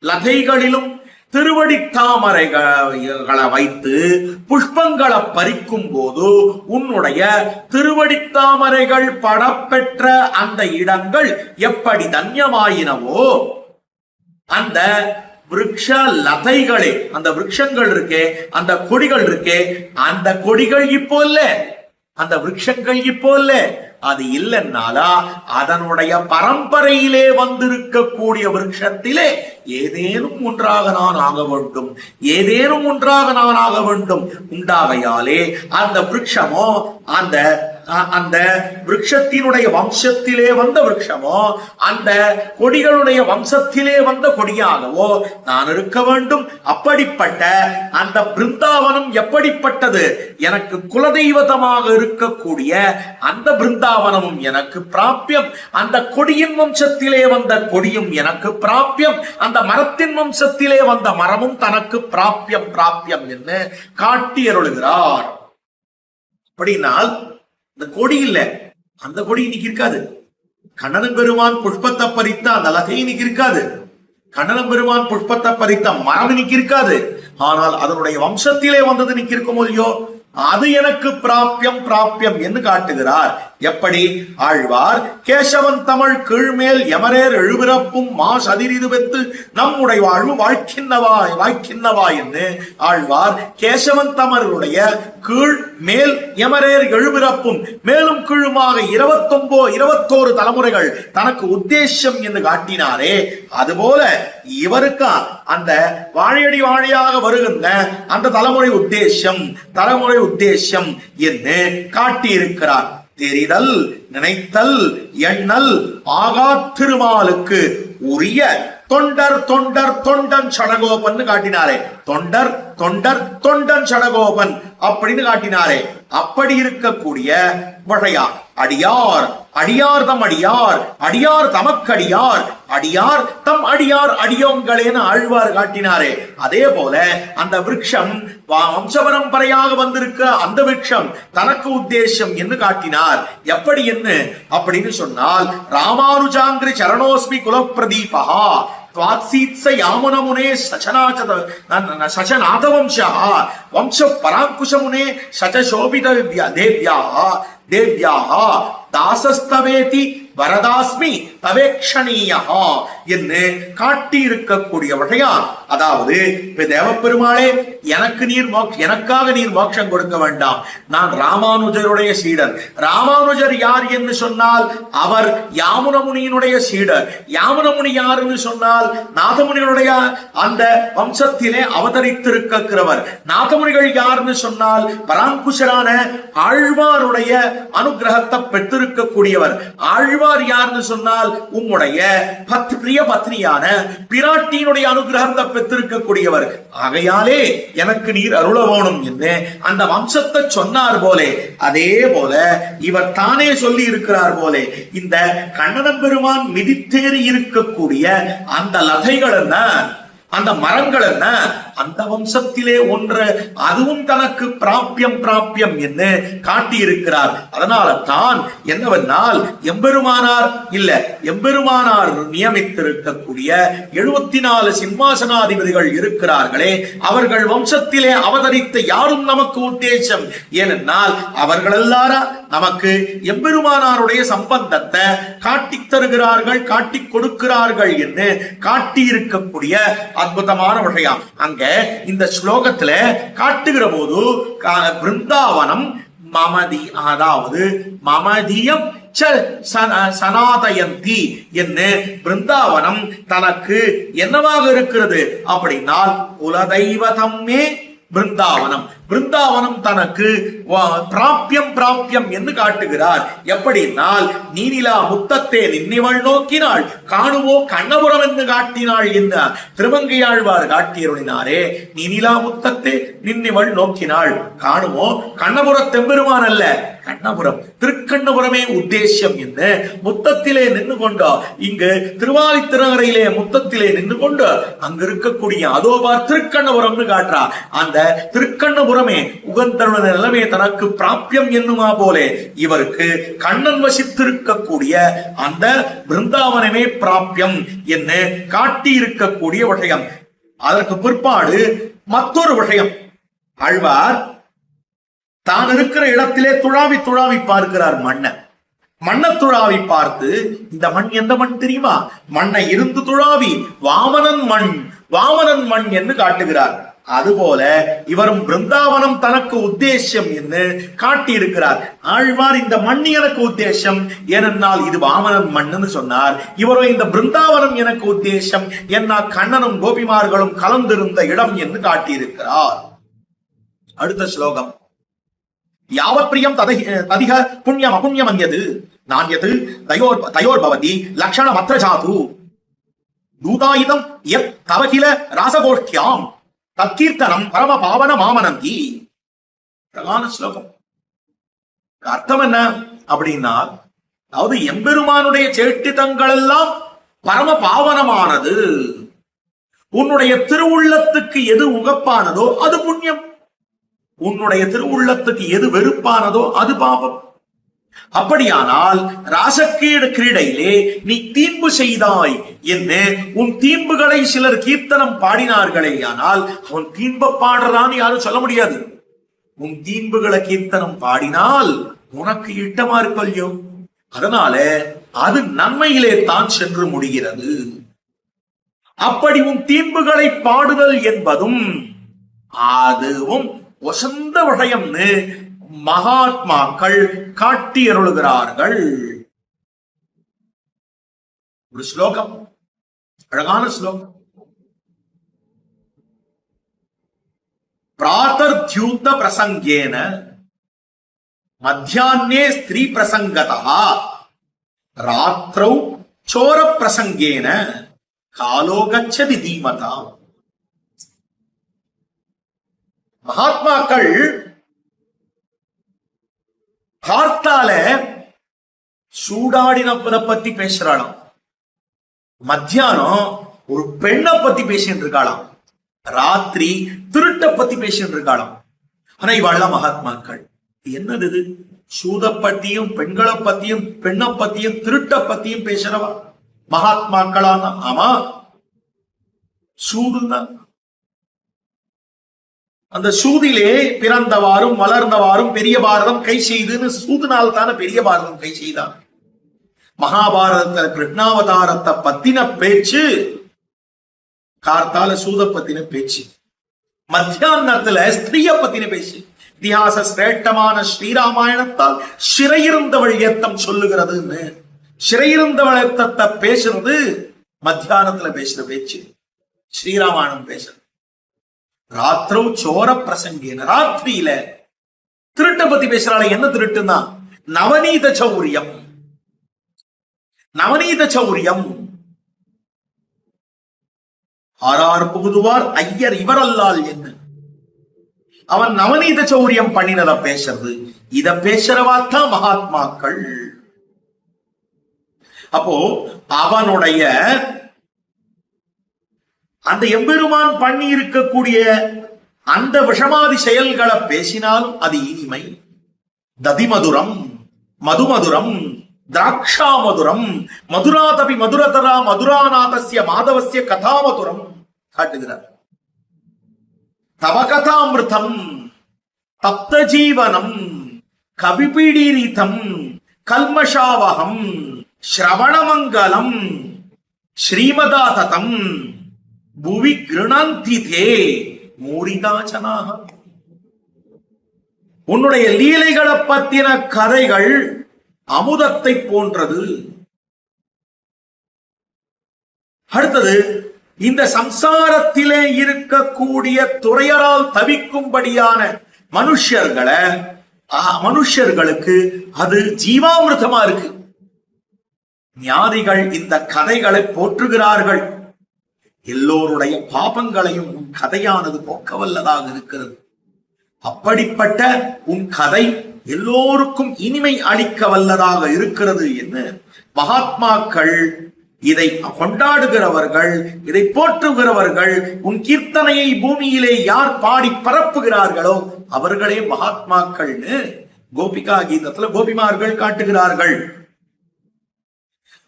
லதைகளிலும் திருவடி தாமரைகளை வைத்து புஷ்பங்களை பறிக்கும் போது உன்னுடைய திருவடி தாமரைகள் படப்பெற்ற அந்த இடங்கள் எப்படி தன்யமாயினவோ அந்த விருட்ச லதைகளே, அந்த விருட்சங்கள் இருக்கே, அந்த கொடிகள் இருக்கே, அந்த கொடிகள் இப்போ இல்ல, அந்த விருட்சங்கள் இப்போ இல்ல. அது இல்லைன்னாலா அதனுடைய பரம்பரையிலே வந்திருக்கக்கூடிய விருட்சத்திலே ஏதேனும் ஒன்றாக நான் ஆக வேண்டும், ஏதேனும் ஒன்றாக நான் ஆக வேண்டும். உண்டாகையாலே அந்த விருட்சமோ அந்த அந்த விருட்சத்தினுடைய வம்சத்திலே வந்த விருட்சமோ அந்த கொடிகளுடைய வம்சத்திலே வந்த கொடியாகவோ நான் இருக்க வேண்டும். அப்படிப்பட்ட அந்த பிருந்தாவனம் எப்படிப்பட்டது? எனக்கு குலதெய்வதமாக இருக்கக்கூடிய அந்த பிருந்தாவனமும் எனக்கு பிராபியம், அந்த கொடியின் வம்சத்திலே வந்த கொடியும் எனக்கு பிராபியம், அந்த மரத்தின் வம்சத்திலே வந்த மரமும் தனக்கு பிராபியம் பிராபியம் என்று காட்டி அருளுகிறார். அப்படினால் இந்த கொடி இல்ல, அந்த கொடி இன்னைக்கு இருக்காது. கண்ணனம் பெருமான் புஷ்பத்தை பறித்த அந்த லதை இன்னைக்கு இருக்காது. கண்ணனம் பெருமான் புஷ்பத்தை பறித்த மரம் இன்னைக்கு இருக்காது. ஆனால் அதனுடைய வம்சத்திலே வந்தது இன்னைக்கு இருக்கும் இல்லையோ, அது எனக்கு பிராபியம் பிராபியம் என்று காட்டுகிறார். எப்படி? ஆழ்வார் கேசவன் தமிழ் கீழ்மேல் எமரேர் எழுபிறப்பும் மாஸ் அதிரிது பெற்று நம்முடைய வாழ்வு வாழ்க்கின்னவாய் வாய்க்கின்னவாய் என்று ஆழ்வார் கேசவன் தமிழுடைய கீழ் மேல் எமரேர் எழுபிறப்பும் மேலும் கீழுமாக 21 தலைமுறைகள் தனக்கு உத்தேசம் என்று காட்டினாரே, அதுபோல இவருக்கு அந்த வாழையடி வாழையாக வருகின்ற அந்த தலைமுறை உத்தேசம் என்று காட்டியிருக்கிறார். தெரிதல், நினைத்தல், எண்ணல் ஆகா திருமாலுக்கு உரிய தொண்டர் தொண்டர் தொண்டன் சடகோபன் காட்டினாரே. தொண்டர் தொண்டர் தொண்டன் சடகோபன் அப்படின்னு காட்டினாரே. அப்படி இருக்கக்கூடிய வகையா அடியார், அடியார் தம் அடியார், அடியார் தமக்கடியார், அடியார் தம் அடியார் அடியோங்களேன்னு ஆழ்வார் காட்டினாரே. அதே போல அந்த விருட்சம் வம்ச பரம்பரையாக வந்திருக்க அந்த விருட்சம் தனக்கு உத்தேசம் என்று காட்டினார். எப்படி என்று அப்படின்னு சொன்னால் ராமானுஜாங்கிரி சரணோஸ்மி குலப்பிரதீபஹா त्वात्सीत्स यामुनमुने सचनाथ वंश परांकुशमुने सचशोभित देव्याः दासस्तवेति வரதாஸ்மி தவேக்ஷணீயா என்று காட்டி இருக்கக்கூடிய வகையான். அதாவது தேவப்பெருமாளே, எனக்காக நீர் மோட்சம் கொடுக்க வேண்டாம், நான் ராமானுஜருடைய சீடர். ராமானுஜர் யார் என்று சொன்னால் அவர் யாமுனமுனியினுடைய சீடர். யாமுனமுனி யார் என்று சொன்னால் நாதமுனிகளுடைய அந்த வம்சத்திலே அவதரித்திருக்கிறவர். நாதமுனிகள் யாருன்னு சொன்னால் பராங்குஷரான ஆழ்வாருடைய அனுகிரகத்தை பெற்றிருக்கக்கூடியவர். ஆழ்வார் யார்னு சொன்னால் உம்முடைய பிரிய பத்னியான பிராட்டியினுடைய அனுகிரகத்தை பெற்றிருக்கக்கூடியவர். ஆகையாலே எனக்கு நீர் அருள வேணும் என்று அந்த வம்சத்தை சொன்னார் போலே, அதே போல இவர் தானே சொல்லி இருக்கிறார் போலே இந்த கண்ணனம் பெருமான் மிதித்தேறி இருக்கக்கூடிய அந்த லதைகள் என்ன, அந்த மரங்கள் என்ன, அந்த வம்சத்திலே ஒன்று அதுவும் தனக்கு பிராபியம் பிராபியம் என்று காட்டியிருக்கிறார். அதனால தான் என்னவென்னால் எம்பெருமானார் எம்பெருமானார் நியமித்திருக்கக்கூடிய 74 சிம்மாசனாதிபதிகள் இருக்கிறார்களே, அவர்கள் வம்சத்திலே அவதரித்த யாரும் நமக்கு உத்தேசம். ஏனென்றால் அவர்கள் எல்லாரும் நமக்கு எம்பெருமானாருடைய சம்பந்தத்தை காட்டித் தருகிறார்கள், காட்டிக் கொடுக்கிறார்கள் என்று காட்டியிருக்கக்கூடிய அற்புதமான விஷயம் அங்க இந்த ஸ்லோகத்துல காட்டுகிற போது பிருந்தாவனம் மமதி, அதாவது மமதியம் சனாதயந்தி என்று பிருந்தாவனம் தனக்கு என்னவாக இருக்கிறது அப்படின்னால் குலதெய்வதம்மே பிருந்தாவனம். பிருந்தாவனம் தனக்கு பிராபியம் பிராபியம் என்று காட்டுகிறார். எப்படினால் நீனிலா முத்தத்தே நின்னிவள் நோக்கினாள் காணுவோ கண்ணபுரம் என்று காட்டினாள் என்ன திருமங்கையாழ்வார் காட்டியருளினாரே. நீனிலா முத்தத்தே நின்னிவள் நோக்கினாள் காணுவோ கண்ணபுரம் தெம்பெருமான் அல்ல, கண்ணபுரம் திருக்கண்ணபுரமே உத்தேசியம் என்று முத்தத்திலே நின்று கொண்டோ இங்கு திருவாலி திருநகரையிலே முத்தத்திலே நின்று கொண்டு அங்கு இருக்கக்கூடிய அதோபார் திருக்கண்ணபுரம்னு காட்டுறா. அந்த திருக்கண்ணபுரமே உகந்தருள நிலைமை தனக்கு பிராபியம் என்னுமா போலே இவருக்கு கண்ணன் வசித்திருக்கக்கூடிய அந்த பிருந்தாவனமே பிராபியம் என்று காட்டி இருக்கக்கூடிய விஷயம். அதற்கு பிற்பாடு மற்றொரு விஷயம், ஆழ்வார் தான் இருக்கிற இடத்திலே துழாவி துழாவி பார்க்கிறார் மண்ணை துழாவி பார்த்து, இந்த மண் எந்த மண் தெரியுமா? மண்ணை இருந்து துழாவி வாமனன் மண் என்று காட்டுகிறார். அதுபோல இவரும் பிருந்தாவனம் தனக்கு உத்தேசம் என்று காட்டியிருக்கிறார். ஆழ்வார் இந்த மண் எனக்கு உத்தேசம் ஏனென்றால் இது வாமனன் மண்ணுன்னு சொன்னார். இவரோ இந்த பிருந்தாவனம் எனக்கு உத்தேசம் என்ன கண்ணனும் கோபிமார்களும் கலந்திருந்த இடம் என்று காட்டியிருக்கிறார். அடுத்த ஸ்லோகம், யாவத் பிரியம் ததிக புண்ணியம் அபுண்ணியம் அன்யது நான்யது தயோர் பவதி லக்ஷணம் அத்ர ஜாது தூதாயுதம் யத் தவகில ராசகோஷ்டியாம் தக்கீர்த்தனம் பரம பாவன மாமனந்தி. பிரகான ஸ்லோகம். அர்த்தம் என்ன அப்படின்னா, அதாவது எம்பெருமானுடைய சேட்டிதங்கள் எல்லாம் பரம பாவனமானது. உன்னுடைய திருவுள்ளத்துக்கு எது உகப்பானதோ அது புண்ணியம், உன்னுடைய திருவுள்ளத்துக்கு எது வெறுப்பானதோ அது பாவம். அப்படியானால் ராசக்கீடு கிரீடையிலே நீ தீன்பு செய்தாய் என்று உன் தீன்புகளை சிலர் கீர்த்தனம் பாடினார்களே, ஆனால் அவன் தீன்ப பாடுறான்னு யாரும் சொல்ல முடியாது. உன் தீன்புகளை கீர்த்தனம் பாடினால் உனக்கு இட்டமா இருக்கல்யோ, அதனால அது நன்மையிலே தான் சென்று முடிகிறது. அப்படி உன் தீன்புகளை பாடுதல் என்பதும் அதுவும் வசந்த விஷயம்னு மகாத்மாக்கள் காட்டி அருளுகிறார்கள். ஒரு ஸ்லோகம், அழகான ஸ்லோகம். பிராதர்த்யூத்த பிரசங்கேன மத்தியான்னே ஸ்திரீ பிரசங்கதா ராத்திரௌ சோர பிரசங்கேன காலோ கச்சதி தீமதா. மகாத்மாக்கள் பார்த்தால சூடாடினப்பதை பத்தி பேசுறாளாம், மத்தியானம் ஒரு பெண்ணை பத்தி பேசிட்டு இருக்காளாம், ராத்திரி திருட்ட பத்தி பேசிட்டு இருக்காளாம். ஆனா இவாள்லாம் மகாத்மாக்கள். என்னது இது? சூத பத்தியும் பெண்களை பத்தியும் பெண்ணை பத்தியும் திருட்ட பத்தியும் பேசுறவா மகாத்மாக்களான? ஆமா, சூதுதான். அந்த சூதிலே பிறந்தவாறும் வளர்ந்தவாறும் பெரிய பாரதம் கை செய்துன்னு சூதுனால் தானே பெரிய பாரதம் கை செய்தான். மகாபாரதத்துல கிருஷ்ணாவதாரத்தை பத்தின பேச்சு, கார்த்தால சூத பத்தின பேச்சு, மத்தியானத்துல ஸ்திரீய பத்தின பேச்சு. இதிகாச சிரேஷ்டமான ஸ்ரீராமாயணத்தால் சிறையிருந்தவள் ஏத்தம் சொல்லுகிறதுன்னு சிறையிருந்தவள் ஏத்தத்தை பேசுறது மத்தியானத்துல பேசுற பேச்சு, ஸ்ரீராமாயணம் பேசுறது. ராத்திரோ சோர பிரசங்கேன, ராத்திரியில திருட்ட பத்தி பேசுறாள். என்ன திருட்டுன்னா நவநீத சௌரியம். நவநீத சௌரியம் ஆறார் புகுதுவார் ஐயர் இவரல்லால் என்ன, அவன் நவநீத சௌரியம் பண்ணினத பேசுறது. இத பேசுறவாத்தான் மகாத்மாக்கள். அப்போ அவனுடைய அந்த எம்பெருமான் பண்ணி இருக்கக்கூடிய அந்த விஷமாதி செயல்களை பேசினாலும் அது இனிமை. ததிமதுரம், மதுமதுரம், திராட்சா மதுரம், மதுராதபி மதுரதரா மதுராநாதஸ்ய மாதவஸ்ய கதாமதுரம் காட்டுகிறார். தவகதாமிருதம், தப்த ஜீவனம், கவிபீடீரிதம், கல்மஷாவகம், ஸ்ரவணமங்கலம், ஸ்ரீமதாததம், புவி கிருணந்தி தே மூரிதாச்சனாக. உன்னுடைய லீலைகளை பத்தின கதைகள் அமுதத்தை போன்றது. அடுத்தது, இந்த சம்சாரத்திலே இருக்கக்கூடிய துறையரால் தவிக்கும்படியான மனுஷர்களுக்கு அது ஜீவாமிருதமா இருக்கு. ஞானிகள் இந்த கதைகளை போற்றுகிறார்கள். எல்லோருடைய பாபங்களையும் உன் கதையானது போக்க வல்லதாக இருக்கிறது. அப்படிப்பட்ட உன் கதை எல்லோருக்கும் இனிமை அளிக்க வல்லதாக இருக்கிறது என்று மகாத்மாக்கள், இதை கொண்டாடுகிறவர்கள், இதை போற்றுகிறவர்கள், உன் கீர்த்தனையை பூமியிலே யார் பாடி பரப்புகிறார்களோ அவர்களே மகாத்மாக்கள்னு கோபிகா கீதத்துல கோபிமார்கள் காட்டுகிறார்கள்.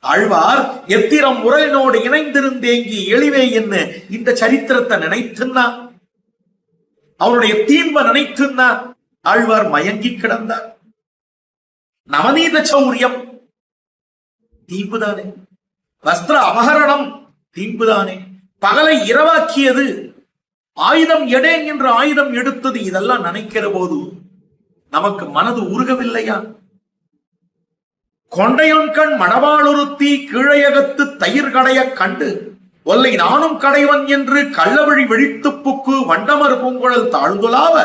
ஆழ்வார் எத்திரம் உரையினோடு இணைந்திருந்தேங்கி எளிவே என்ன இந்த சரித்திரத்தை நினைத்துன்னா, அவருடைய தீம்ப நினைத்துன்னா ஆழ்வார் மயங்கி கிடந்தார். நவநீத சௌரியம் தீம்புதானே, வஸ்திர அபகரணம் தீம்புதானே, பகலை இரவாக்கியது, ஆயுதம் எடேன் என்று ஆயுதம் எடுத்தது, இதெல்லாம் நினைக்கிற போது நமக்கு மனது உருகவில்லையா? கொண்டையொன்கண் மணவாளுறுத்தி கீழையகத்து தயிர் கடைய கண்டு ஒல்லை நானும் கடைவன் என்று கள்ளவழி வெடித்து புக்கு வண்டமர் பூங்குழல் தாழ்ந்துலாவ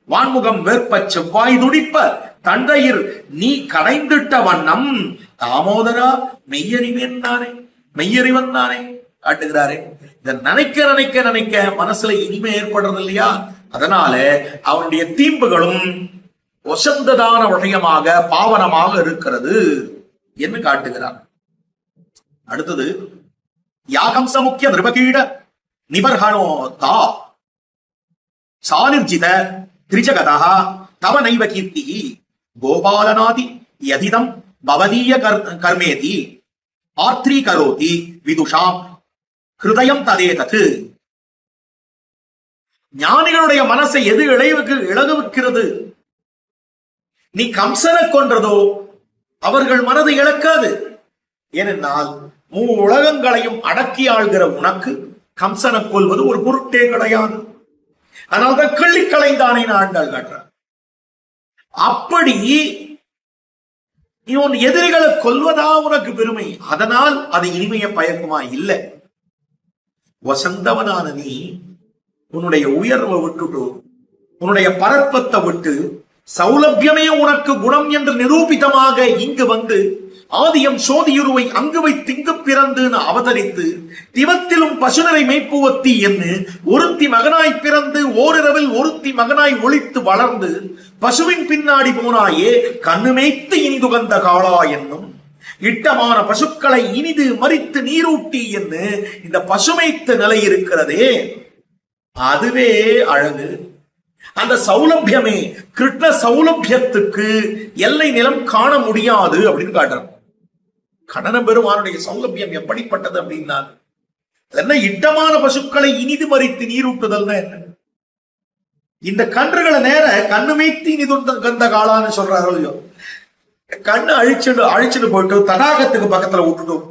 வான்முகம் வேற்ப செவ்வாய் துடிப்ப தண்டையிர் நீ கடைந்திட்ட வண்ணம் தாமோதரா மெய்யறிவன் தானே காட்டுகிறாரே. இதை நினைக்க நினைக்க நினைக்க மனசுல இனிமை ஏற்படுறது இல்லையா? அதனால அவனுடைய தீம்புகளும் ஒசந்ததான விஷயமாக பாவனமாக இருக்கிறது என்று காட்டுகிறார். அடுத்தது, யாகம்ச முக்கிய நிருபகீட நிபர்ஹணோ தா சானிர்ஜித திரிஜகதா தவ நைவ கீர்த்தி கோபாலநாதி யதிதம் பவதீய கர்மேதி ஆத்ரி கரோதி விதுஷாம் ஹிருதயம் ததேதது. ஞானிகளுடைய மனசை எது இழகுவிக்கிறது? நீ கம்சனை கொன்றதோ அவர்கள் மனதை இழக்காது. ஏனென்றால் உலகங்களையும் அடக்கி ஆள்கிற உனக்கு கம்சனை கொல்வது ஒரு பொருட்டே கிடையாது. அதனால்தான் கிள்ளி கலைந்தானே ஆண்டாள் காட்டுறார். அப்படி இவன் எதிரிகளை கொல்வதா உனக்கு பெருமை, அதனால் அது இனிமைய பயக்குமா? இல்லை. வசந்தவனான நீ உன்னுடைய உயர்வை விட்டுட்டு, உன்னுடைய பரத்வத்தை விட்டு, சௌலபியமே உனக்கு குணம் என்று நிரூபிதமாக இங்கு வந்து ஆதியம் சோதியுருவை அங்கு வைத்து இங்கு பிறந்து அவதரித்து திவத்திலும் பசுநரை மேய்ப்புவத்தி என்று ஒருத்தி மகனாய் பிறந்து ஓரிரவில் ஒருத்தி மகனாய் ஒளித்து வளர்ந்து பசுவின் பின்னாடி போனாயே கண்ணு மேய்த்து இனிதுகந்த காளா என்னும் இட்டமான பசுக்களை இனிது மறித்து நீரூட்டி என்று இந்த பசுமைத்த நிலை இருக்கிறதே, அதுவே அழகு. அந்த சௌலபியமே, கிருஷ்ண சௌலபியத்துக்கு எல்லை நிலம் காண முடியாது அப்படின்னு காட்டுறான். கண்ணன பெருமானுடைய சௌலபியம் எப்படிப்பட்டது அப்படின்னா, என்ன இட்டமான பசுக்களை இனிது மறித்து நீரூட்டுதல் என்ன? இந்த கன்றுகளை நேர கண்ணு மேய்த்து இனிது கந்த காலான்னு சொல்றாரோ, கண்ணு அழிச்சுட்டு போயிட்டு தடாகத்துக்கு பக்கத்துல விட்டுட்டோம்.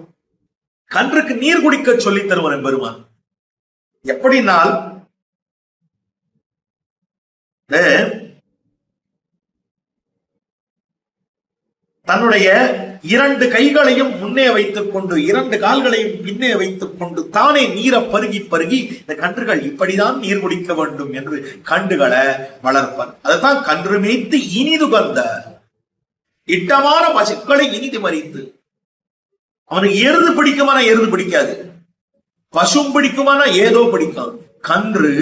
கன்றுக்கு நீர் குடிக்க சொல்லி தருவன் பெருமான். எப்படினால் தன்னுடைய இரண்டு கைகளையும் முன்னே வைத்துக் கொண்டு இரண்டு கால்களையும் பின்னே வைத்துக் கொண்டு தானே நீரை பருகி பருகி இந்த கன்றுகள் இப்படிதான் நீர் குடிக்க வேண்டும் என்று கன்றுகளை வளர்ப்பார். அதைத்தான் கன்று மேய்த்து இனிது கந்த இட்டமான பசுக்களை இனிது மறித்து. அவனுக்கு எருது பிடிக்குமானா எருது பிடிக்காது, பசும் பிடிக்குமானா ஏதோ பிடிக்கும். கன்று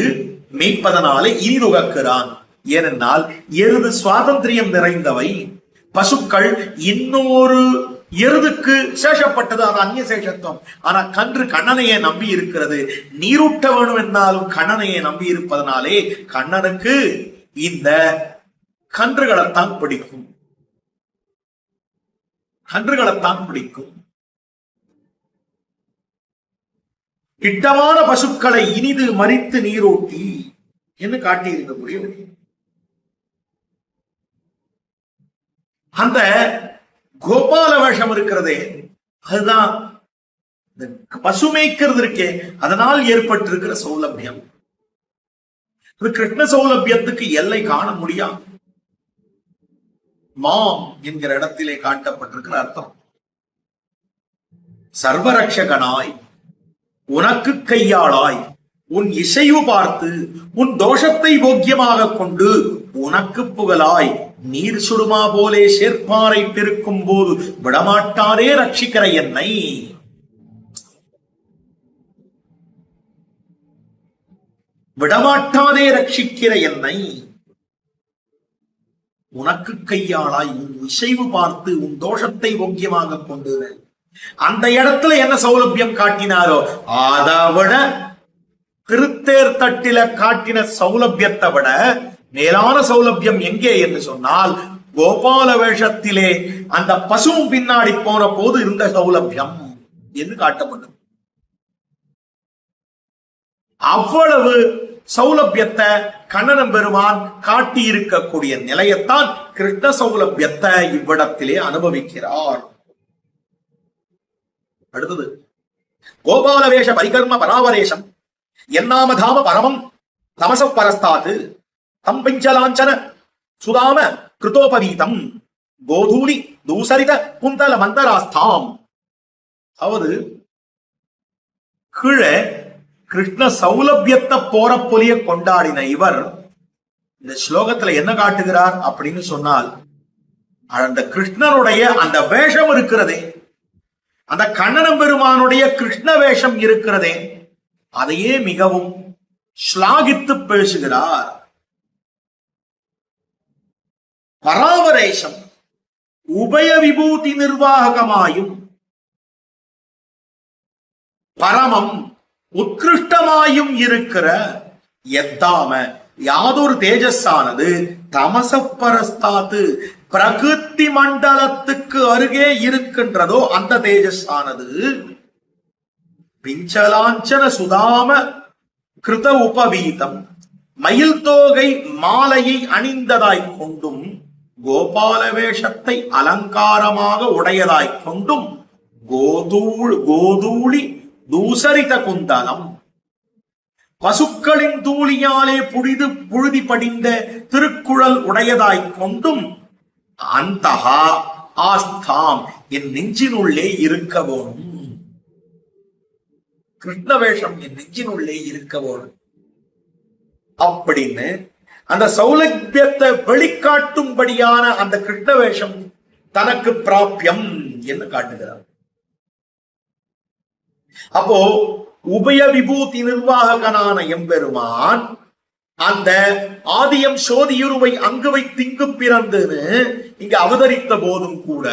மேய்ப்பதனாலே இனிதுகக்கிறான். ஏனென்றால் எருது சுவாதந்திரியம் நிறைந்தவை, பசுக்கள் இன்னொரு எருதுக்கு சேஷப்பட்டது, அது அந்நிய சேஷத்துவம். ஆனா கன்று கண்ணனையே நம்பி இருக்கிறது. நீரூட்ட வேணும் என்னாலும் கண்ணனையே நம்பி இருப்பதனாலே கண்ணனுக்கு இந்த கன்றுகளைத்தான் பிடிக்கும், கன்றுகளைத்தான் பிடிக்கும். இட்டமான பசுக்களை இனிது மறித்து நீரூட்டி என்று காட்டியிருக்க முடியும். அந்த கோபால வேஷம் இருக்கிறதே, அதுதான் பசு மேய்க்கிறது இருக்கே, அதனால் ஏற்பட்டிருக்கிற சௌலபியம். கிருஷ்ண சௌலபியத்துக்கு எல்லை காண முடியாது. மாம் என்கிற இடத்திலே காட்டப்பட்டிருக்கிற அர்த்தம், சர்வரக்ஷகனாய், உனக்கு கையாளாய், உன் இசைவு பார்த்து உன் தோஷத்தை போக்கியமாக கொண்டு உனக்கு புகழாய் நீர் சுடுமா போலே சேர்ப்பாரை பெருக்கும் போது விடமாட்டாதே ரட்சிக்கிற என்னை. விடமாட்டாதே ரட்சிக்கிற என்னை, உனக்கு கையாளாய், உன் இசைவு பார்த்து உன் தோஷத்தை போக்கியமாக கொண்டு. அந்த இடத்துல என்ன சௌலபியம் காட்டினாரோ அதை விட திருத்தேர் தட்டில காட்டின சௌலபியத்தை விட மேலான சௌலபியம் எங்கே என்று சொன்னால், கோபால வேஷத்திலே அந்த பசுவும் பின்னாடி போன போது இருந்த சௌலபியம் என்று காட்டப்பட்டது. அவ்வளவு சௌலபியத்தை கண்ணனம் பெருமான் காட்டி இருக்கக்கூடிய நிலையத்தான் கிருஷ்ண சௌலபியத்தை இவ்விடத்திலே அனுபவிக்கிறார். அடுத்தது கோபால வேஷ பரிகர்ம பராவரேஷம் என்னாமதாம பரமம் தமச பரஸ்தாது தம் பிஞ்சலாஞ்சன சுதாம கிருதோபவீதம் கோதூலி தூசரித குந்தல மந்தராஸ்தாம். அதாவது கீழே கிருஷ்ண சௌலபியத்தை போற பொலிய கொண்டாடின இவர் இந்த ஸ்லோகத்துல என்ன காட்டுகிறார் அப்படின்னு சொன்னால், அந்த கிருஷ்ணனுடைய அந்த வேஷம் இருக்கிறதே, அந்த கண்ணனம் பெருமானுடைய கிருஷ்ண வேஷம் இருக்கிறதே, அதையே மிகவும் ஸ்லாகித்து பேசுகிறார். பராவரேஷம் உபய விபூதி நிர்வாகமாயும் பரமம் உத்கிருஷ்டமாயும் இருக்கிற எத்தாம யாதொரு தேஜஸானது தமச பரஸ்தாத்து பிரகிருதி மண்டலத்துக்கு அருகே இருக்கின்றதோ அந்த தேஜஸானது பிஞ்சலாஞ்சன சுதாம கிருத உபவீதம் மயில் தோகை மாலையை அணிந்ததாய் கொண்டும் கோபால வேஷத்தை அலங்காரமாக உடையதாய் கொண்டும் கோதூளி தூசரித குந்தலம் பசுக்களின் தூளியாலே புழுதி படிந்த திருக்குழல் உடையதாய் கொண்டும் அந்தகா ஆஸ்தாம் என் நெஞ்சினுள்ளே இருக்க வேணும். கிருஷ்ண வேஷம் என் நெஞ்சினுள்ளே இருக்க வேணும் அப்படின்னு அந்த சௌலபியத்தை வெளிக்காட்டும்படியான அந்த கிருஷ்ண வேஷம் தனக்கு பிராபியம் என்று காட்டுகிறார். அப்போ உபய விபூதி நிர்வாகனான எம்பெருமான் அந்த ஆதியம் சோதியுருவை அங்கு வைத்திங்கு பிறந்துன்னு இங்க அவதரித்த போதும் கூட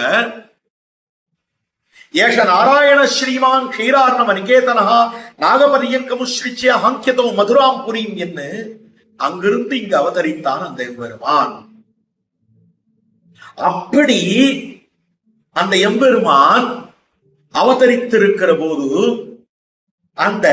ஏஷ நாராயண ஸ்ரீமான் க்ஷீரார்ணவ நிகேதனஹா நாகபதியங்கமுஸ்ரிச்சிய ஹாங்கியதோ மதுராம் புரியும் என்று அங்கிருந்து இங்கு அவதரித்தான் அந்த எம்பெருமான். அப்படி அந்த எம்பெருமான் அவதரித்திருக்கிற போது அந்த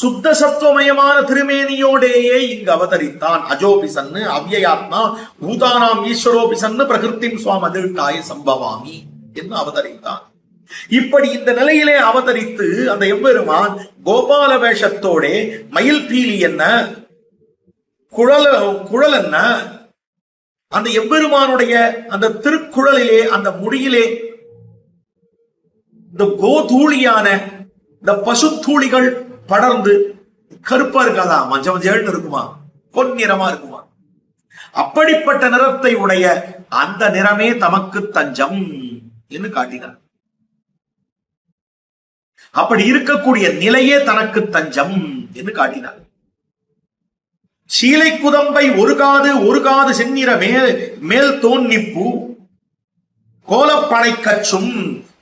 சுத்த சத்துவமயமான திருமேனியோடேயே இங்கு அவதரித்தான். அஜோபிசன்னு அவ்யயாத்மா பூதானாம் ஈஸ்வரோபிசன்னு பிரகிருத்திம் சுவாமதிட்டாய சம்பவாமி என்று அவதரித்தான். இப்படி இந்த நிலையிலே அவதரித்து அந்த எம்பெருமான் கோபால வேஷத்தோட மயில் பீலி என்ன குழல் என்ன அந்த எம்பெருமானுடைய அந்த திருக்குழலிலே அந்த முடியிலே இந்த கோதூளியான இந்த பசு தூளிகள் படர்ந்து கருப்பா இருக்காதா, மஞ்சள் மஞ்சள்னு இருக்குமா, பொன்னிறமா இருக்குமா, அப்படிப்பட்ட நிறத்தை உடைய அந்த நிறமே தமக்கு தஞ்சம் என்று காட்டினார். அப்படி இருக்கக்கூடிய நிலையே தனக்கு தஞ்சம் என்று காட்டினார். சீலை குதம்பை ஒரு காது செந்நிற மேல் தோன்னிப்பூ கோலப்பனை கச்சும்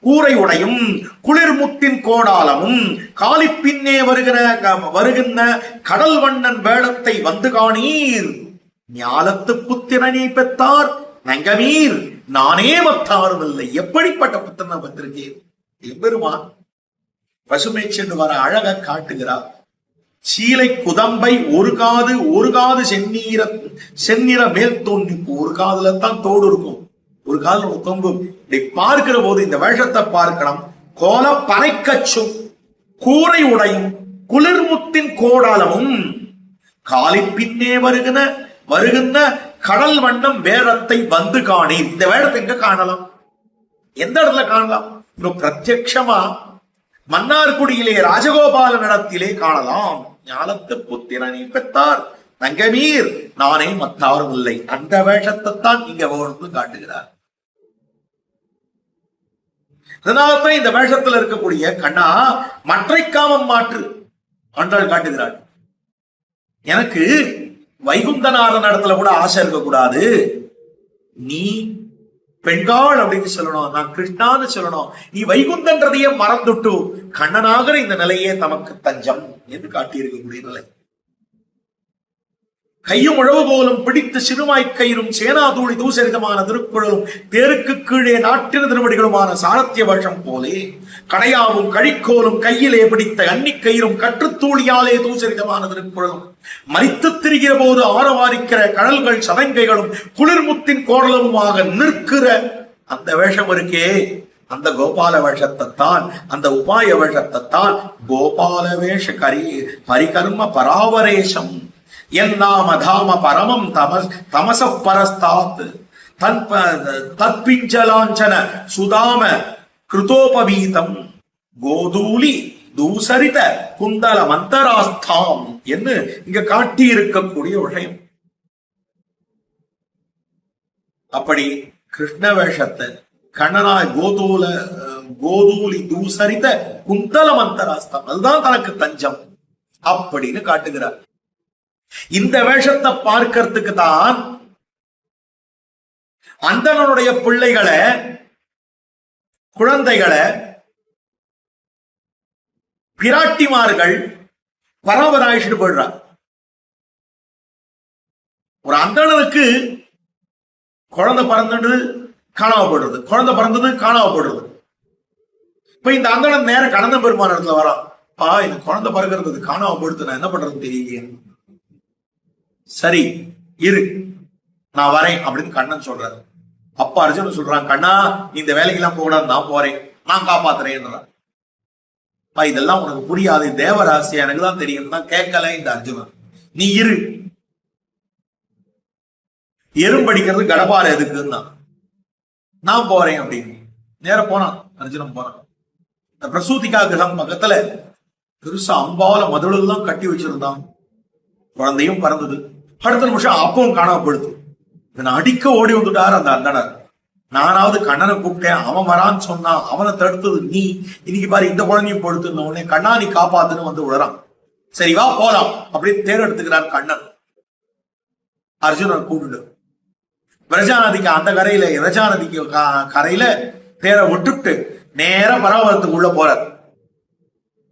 கூரை உடையும் குளிர்முத்தின் கோடாலமும் காலிப்பின்னே வருகின்ற கடல் வண்ணன் வேடத்தை வந்து காணீர். ஞாலத்து புத்திரனை பெற்றார் நங்கமீர் நானே மத்தாரும் இல்லை. எப்படிப்பட்ட புத்திரனை வந்திருக்கேன். எம்பெருமான் பசுமை சென்று வர அழக காட்டுகிறார். சீலை குதம்பை ஒரு காது செந்நிற மேல் தோன்றி, ஒரு காதுல தான் தோடு இருக்கும், ஒரு காதுல தொங்கும். இப்படி பார்க்கிற போது இந்த வேஷத்தை பார்க்கலாம். கோல பனைக்கச்சும் கூரை உடையும் குளிர்முத்தின் கோடாலமும் காலி பின்னே வருகின்ற கடல் வண்ணம் வேடத்தை வந்து காணி. இந்த வேடத்தை எங்க காணலாம்? எந்த இடத்துல காணலாம்? பிரத்யக்ஷமா மன்னார்குடியிலே ராஜகோபால இடத்திலே காணலாம். ஞாலத்து புத்திரனை பெற்றார் தங்கமீர் நானே மத்தாரும் இல்லை. அந்த வேஷத்தை தான் இங்க வேணும்னு காட்டுகிறார். அதனால்தான் இந்த வேஷத்துல இருக்கக்கூடிய கண்ணா மற்றை காமம் மாற்று ஆண்டாள் காட்டுகிறாள். எனக்கு வைகுந்தநாதன் இடத்துல கூட ஆசை இருக்கக்கூடாது. நீ பெண்காள் அப்படின்னு சொல்லணும், நான் கிருஷ்ணான்னு சொல்லணும். நீ வைகுந்தன்றதையே மறந்துட்டு கண்ணனாகிற இந்த நிலையே நமக்கு தஞ்சம் என்று காட்டியிருக்கக்கூடிய நிலை. கையும் உழவு போலும் பிடித்து சிறுமாய்க்கயிறும் சேனாதூளி தூசரிதமான திருக்குறளும் தேருக்கு கீழே நாட்டின திருவடிகளுமான சாரத்திய வருஷம் போலே கடையாவும் கழிக்கோலும் கையிலே பிடித்த அன்னிக்கயிறும் கற்றுத்தூளியாலே தூசரிதமான திருக்குறளும் மறித்து திரிகிற போது ஆரவாரிக்கிற கடல்கள் சதங்கைகளும் குளிர்முத்தின் கோடலுமாக நிற்கிற அந்த வேஷம் இருக்கே, அந்த கோபால வேஷத்தை தான், அந்த உபாய வேஷத்தை தான் கோபால வேஷ பரிகர்ம பராவரேஷம் என்னாமதாம பரமம் தமச பரஸ்தாத் தற்பிஞ்சலாஞ்சன சுதாம கிருதோபவீதம் கோதூலி தூசரித குந்தல மந்தராஸ்தாம் என்று இங்க காட்டி இருக்கக்கூடிய விஷயம். அப்படி கிருஷ்ண வேஷத்தை கண்ணனாய் கோதூலி தூசரித குந்தல மந்தராஸ்தாம், அதுதான் தனக்கு தஞ்சம் அப்படின்னு காட்டுகிறார். இந்த வேஷத்தை பார்க்கறதுக்கு தான் அந்தணனுடைய பிள்ளைகளை குழந்தைகளை பிராட்டிமார்கள் பராமராயிட்டு போயிடுறார். ஒரு அந்தணனுக்கு குழந்தை பிறந்தது காணாம போடுறது, குழந்தை பிறந்தது காணாம போடுறது. இப்ப இந்த அந்தணன் நேர கடந்த பெருமான இடத்துல வரான். இந்த குழந்தை பிறக்கிறது காணாம போடுத்து நான் என்ன பண்றதுன்னு தெரியலையே. சரி இரு நான் வரேன் அப்படின்னு கண்ணன் சொல்றாரு. அப்பா அர்ஜுனன் சொல்றான், கண்ணா இந்த வேலைக்கெல்லாம் போகக்கூடாது, நான் போறேன், நான் காப்பாத்துறேன். இதெல்லாம் உனக்கு புரியாது, தேவராசி எனக்கு தான் தெரியும் தான் கேட்கல இந்த அர்ஜுனன். நீ இரு, எறும்படிக்கிறது கடப்பாறை எதுக்குன்னா நான் போறேன் அப்படின்னு நேர போனான். அர்ஜுனன் போனான். இந்த பிரசூதிகா கிரகம் பக்கத்துல பெருசா அம்பால மதுளெல்லாம் கட்டி வச்சிருந்தான். குழந்தையும் பறந்தது. அடுத்த நிமிஷம் அப்பவும் காணாமப்படுத்து. அடிக்க ஓடி வந்துட்டார் அந்த அந்தனர். நானாவது கண்ணனை கூப்பிட்டேன், அவன் வரான்னு சொன்னான், அவனை தடுத்தது நீ. இன்னைக்கு பாரு இந்த குழந்தையும் படுத்து உடனே கண்ணா நீ காப்பாத்துன்னு வந்து விடுறான். சரி வா போலாம் அப்படின்னு தேர் எடுத்துக்கிறார் கண்ணன். அர்ஜுனன் கூப்பிட்டு பிரஜா நதிக்கு அந்த கரையில இரஜா நதிக்கு கரையில தேரை விட்டுட்டு நேர பராவரத்துக்கு உள்ள போறார்.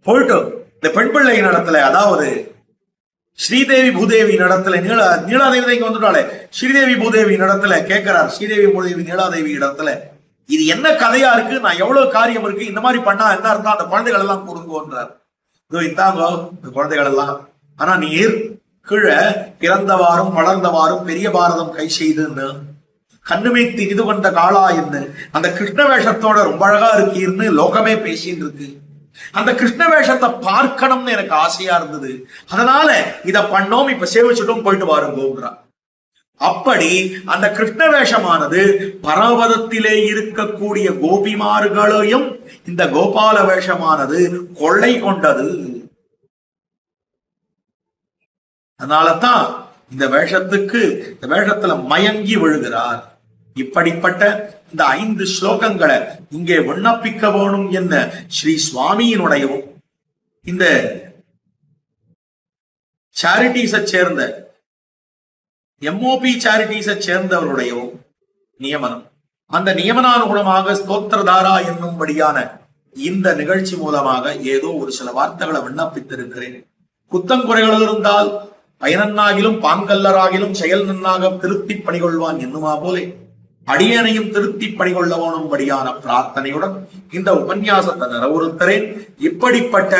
போயிட்டு இந்த பெண் பிள்ளை நடத்துல, அதாவது ஸ்ரீதேவி பூதேவி நடத்துல, நீலாதேவி இங்க வந்துட்டாலே ஸ்ரீதேவி பூதேவி நடத்துல கேட்கிறார். ஸ்ரீதேவி பூதேவி நீலாதேவி இடத்துல இது என்ன கதையா இருக்கு, நான் எவ்வளவு காரியம் இருக்கு, இந்த மாதிரி பண்ணா என்ன அர்த்தம், அந்த குழந்தைகள் எல்லாம் கொடுங்கோன்றார். இந்தாங்கோ இந்த குழந்தைகள் எல்லாம். ஆனா நீர் கீழே பிறந்தவாறும் வளர்ந்தவாறும் பெரிய பாரதம் கை செய்துன்னு கண்ணுமைத்து இது கொண்ட காளா என்று அந்த கிருஷ்ண வேஷத்தோட ரொம்ப அழகா இருக்கீர்னு லோகமே பேசின்னு இருக்கு. அந்த கிருஷ்ண வேஷத்தை பார்க்கணும்னு எனக்கு ஆசையா இருந்தது, அதனால இத பண்ணோம், இப்ப சேவிச்சுட்டும் போயிட்டு வாருங்கோங்கிறார். அப்படி அந்த கிருஷ்ண வேஷமானது பரவதத்திலே இருக்கக்கூடிய கோபிமார்களையும் இந்த கோபால வேஷமானது கொள்ளை கொண்டது. அதனாலதான் இந்த வேஷத்துல மயங்கி விழுகிறார். இப்படிப்பட்ட இந்த 5 ஸ்லோகங்களை இங்கே விண்ணப்பிக்க வேணும் என்ன ஸ்ரீ சுவாமியினுடையவும் இந்த சாரிட்டிஸை சேர்ந்த MOP சாரிட்டிஸை சேர்ந்தவருடையவும் நியமனம். அந்த நியமனானுகுணமாக ஸ்தோத்திரதாரா என்னும்படியான இந்த நிகழ்ச்சி மூலமாக ஏதோ ஒரு சில வார்த்தைகளை விண்ணப்பித்திருக்கிறேன். குத்தங்குறைகள் இருந்தால் பயனன்னாகிலும் பாங்கல்லராகிலும் செயல் நன்னாக திருத்தி பணிகொள்வான் என்னுமா போலே அடியனையும் திருத்தி பணிகொள்ளவோனும்படியான பிரார்த்தனையுடன் இந்த உபன்யாசத்தை நிறைவுறுத்துறேன். இப்படிப்பட்ட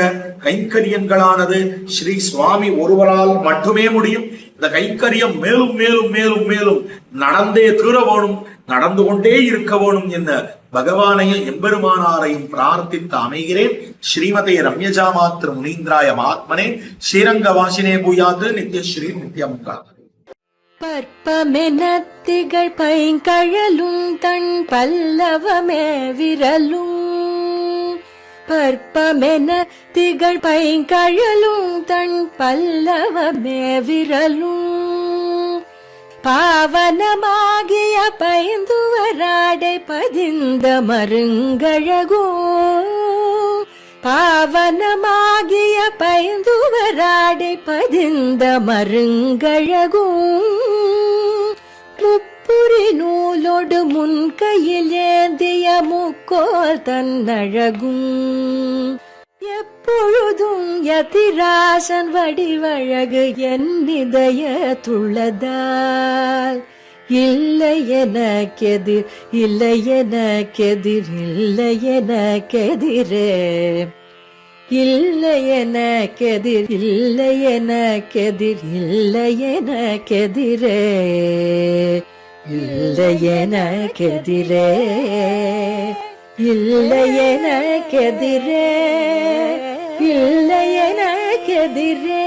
கைங்கரியங்களானது ஸ்ரீ சுவாமி ஒருவரால் மட்டுமே முடியும். இந்த கைங்கரியம் மேலும் மேலும் மேலும் மேலும் நடந்தே தீர வேணும், நடந்து கொண்டே இருக்க வேணும் என்ன பகவானையும் எம்பெருமானாரையும் பிரார்த்தித்து அமைகிறேன். ஸ்ரீமதே ரம்யஜா மாத்ரு முனீந்திராய மாத்மனே ஸ்ரீரங்க வாசினே பூயாது நித்யஸ்ரீ நித்யமுகா.
பற்பமெனத்திகள் பைங்கழலும் தன் பல்லவமே விரலும். பற்பமென திகழ் பைங்கழலும் தன் பல்லவமே விரலும். பாவனமாகிய பைந்துவராடை பதிந்த மருங்கழகும். பாவனமாகிய பைந்துவராடை பதிந்த மருங்கழகும். முப்புரி நூலோடு முன்கையில் ஏந்திய முக்கோல் தன்னழகும். எப்பொழுதும் யதிராசன் வடிவழகு என் இதயத்துள்ளதால் இல்லை எனக்கெதிர், இல்லை எனக்கெதிர், இல்லை எனக்கெதிரே. இல்லை எனக்கெதிர், இல்லை எனக்கெதிர், இல்லை எனக்கெதிரே. இல்லை எனக்கெதிரே, இல்லை எனக்கெதிரே, இல்லை எனக்கெதிரே.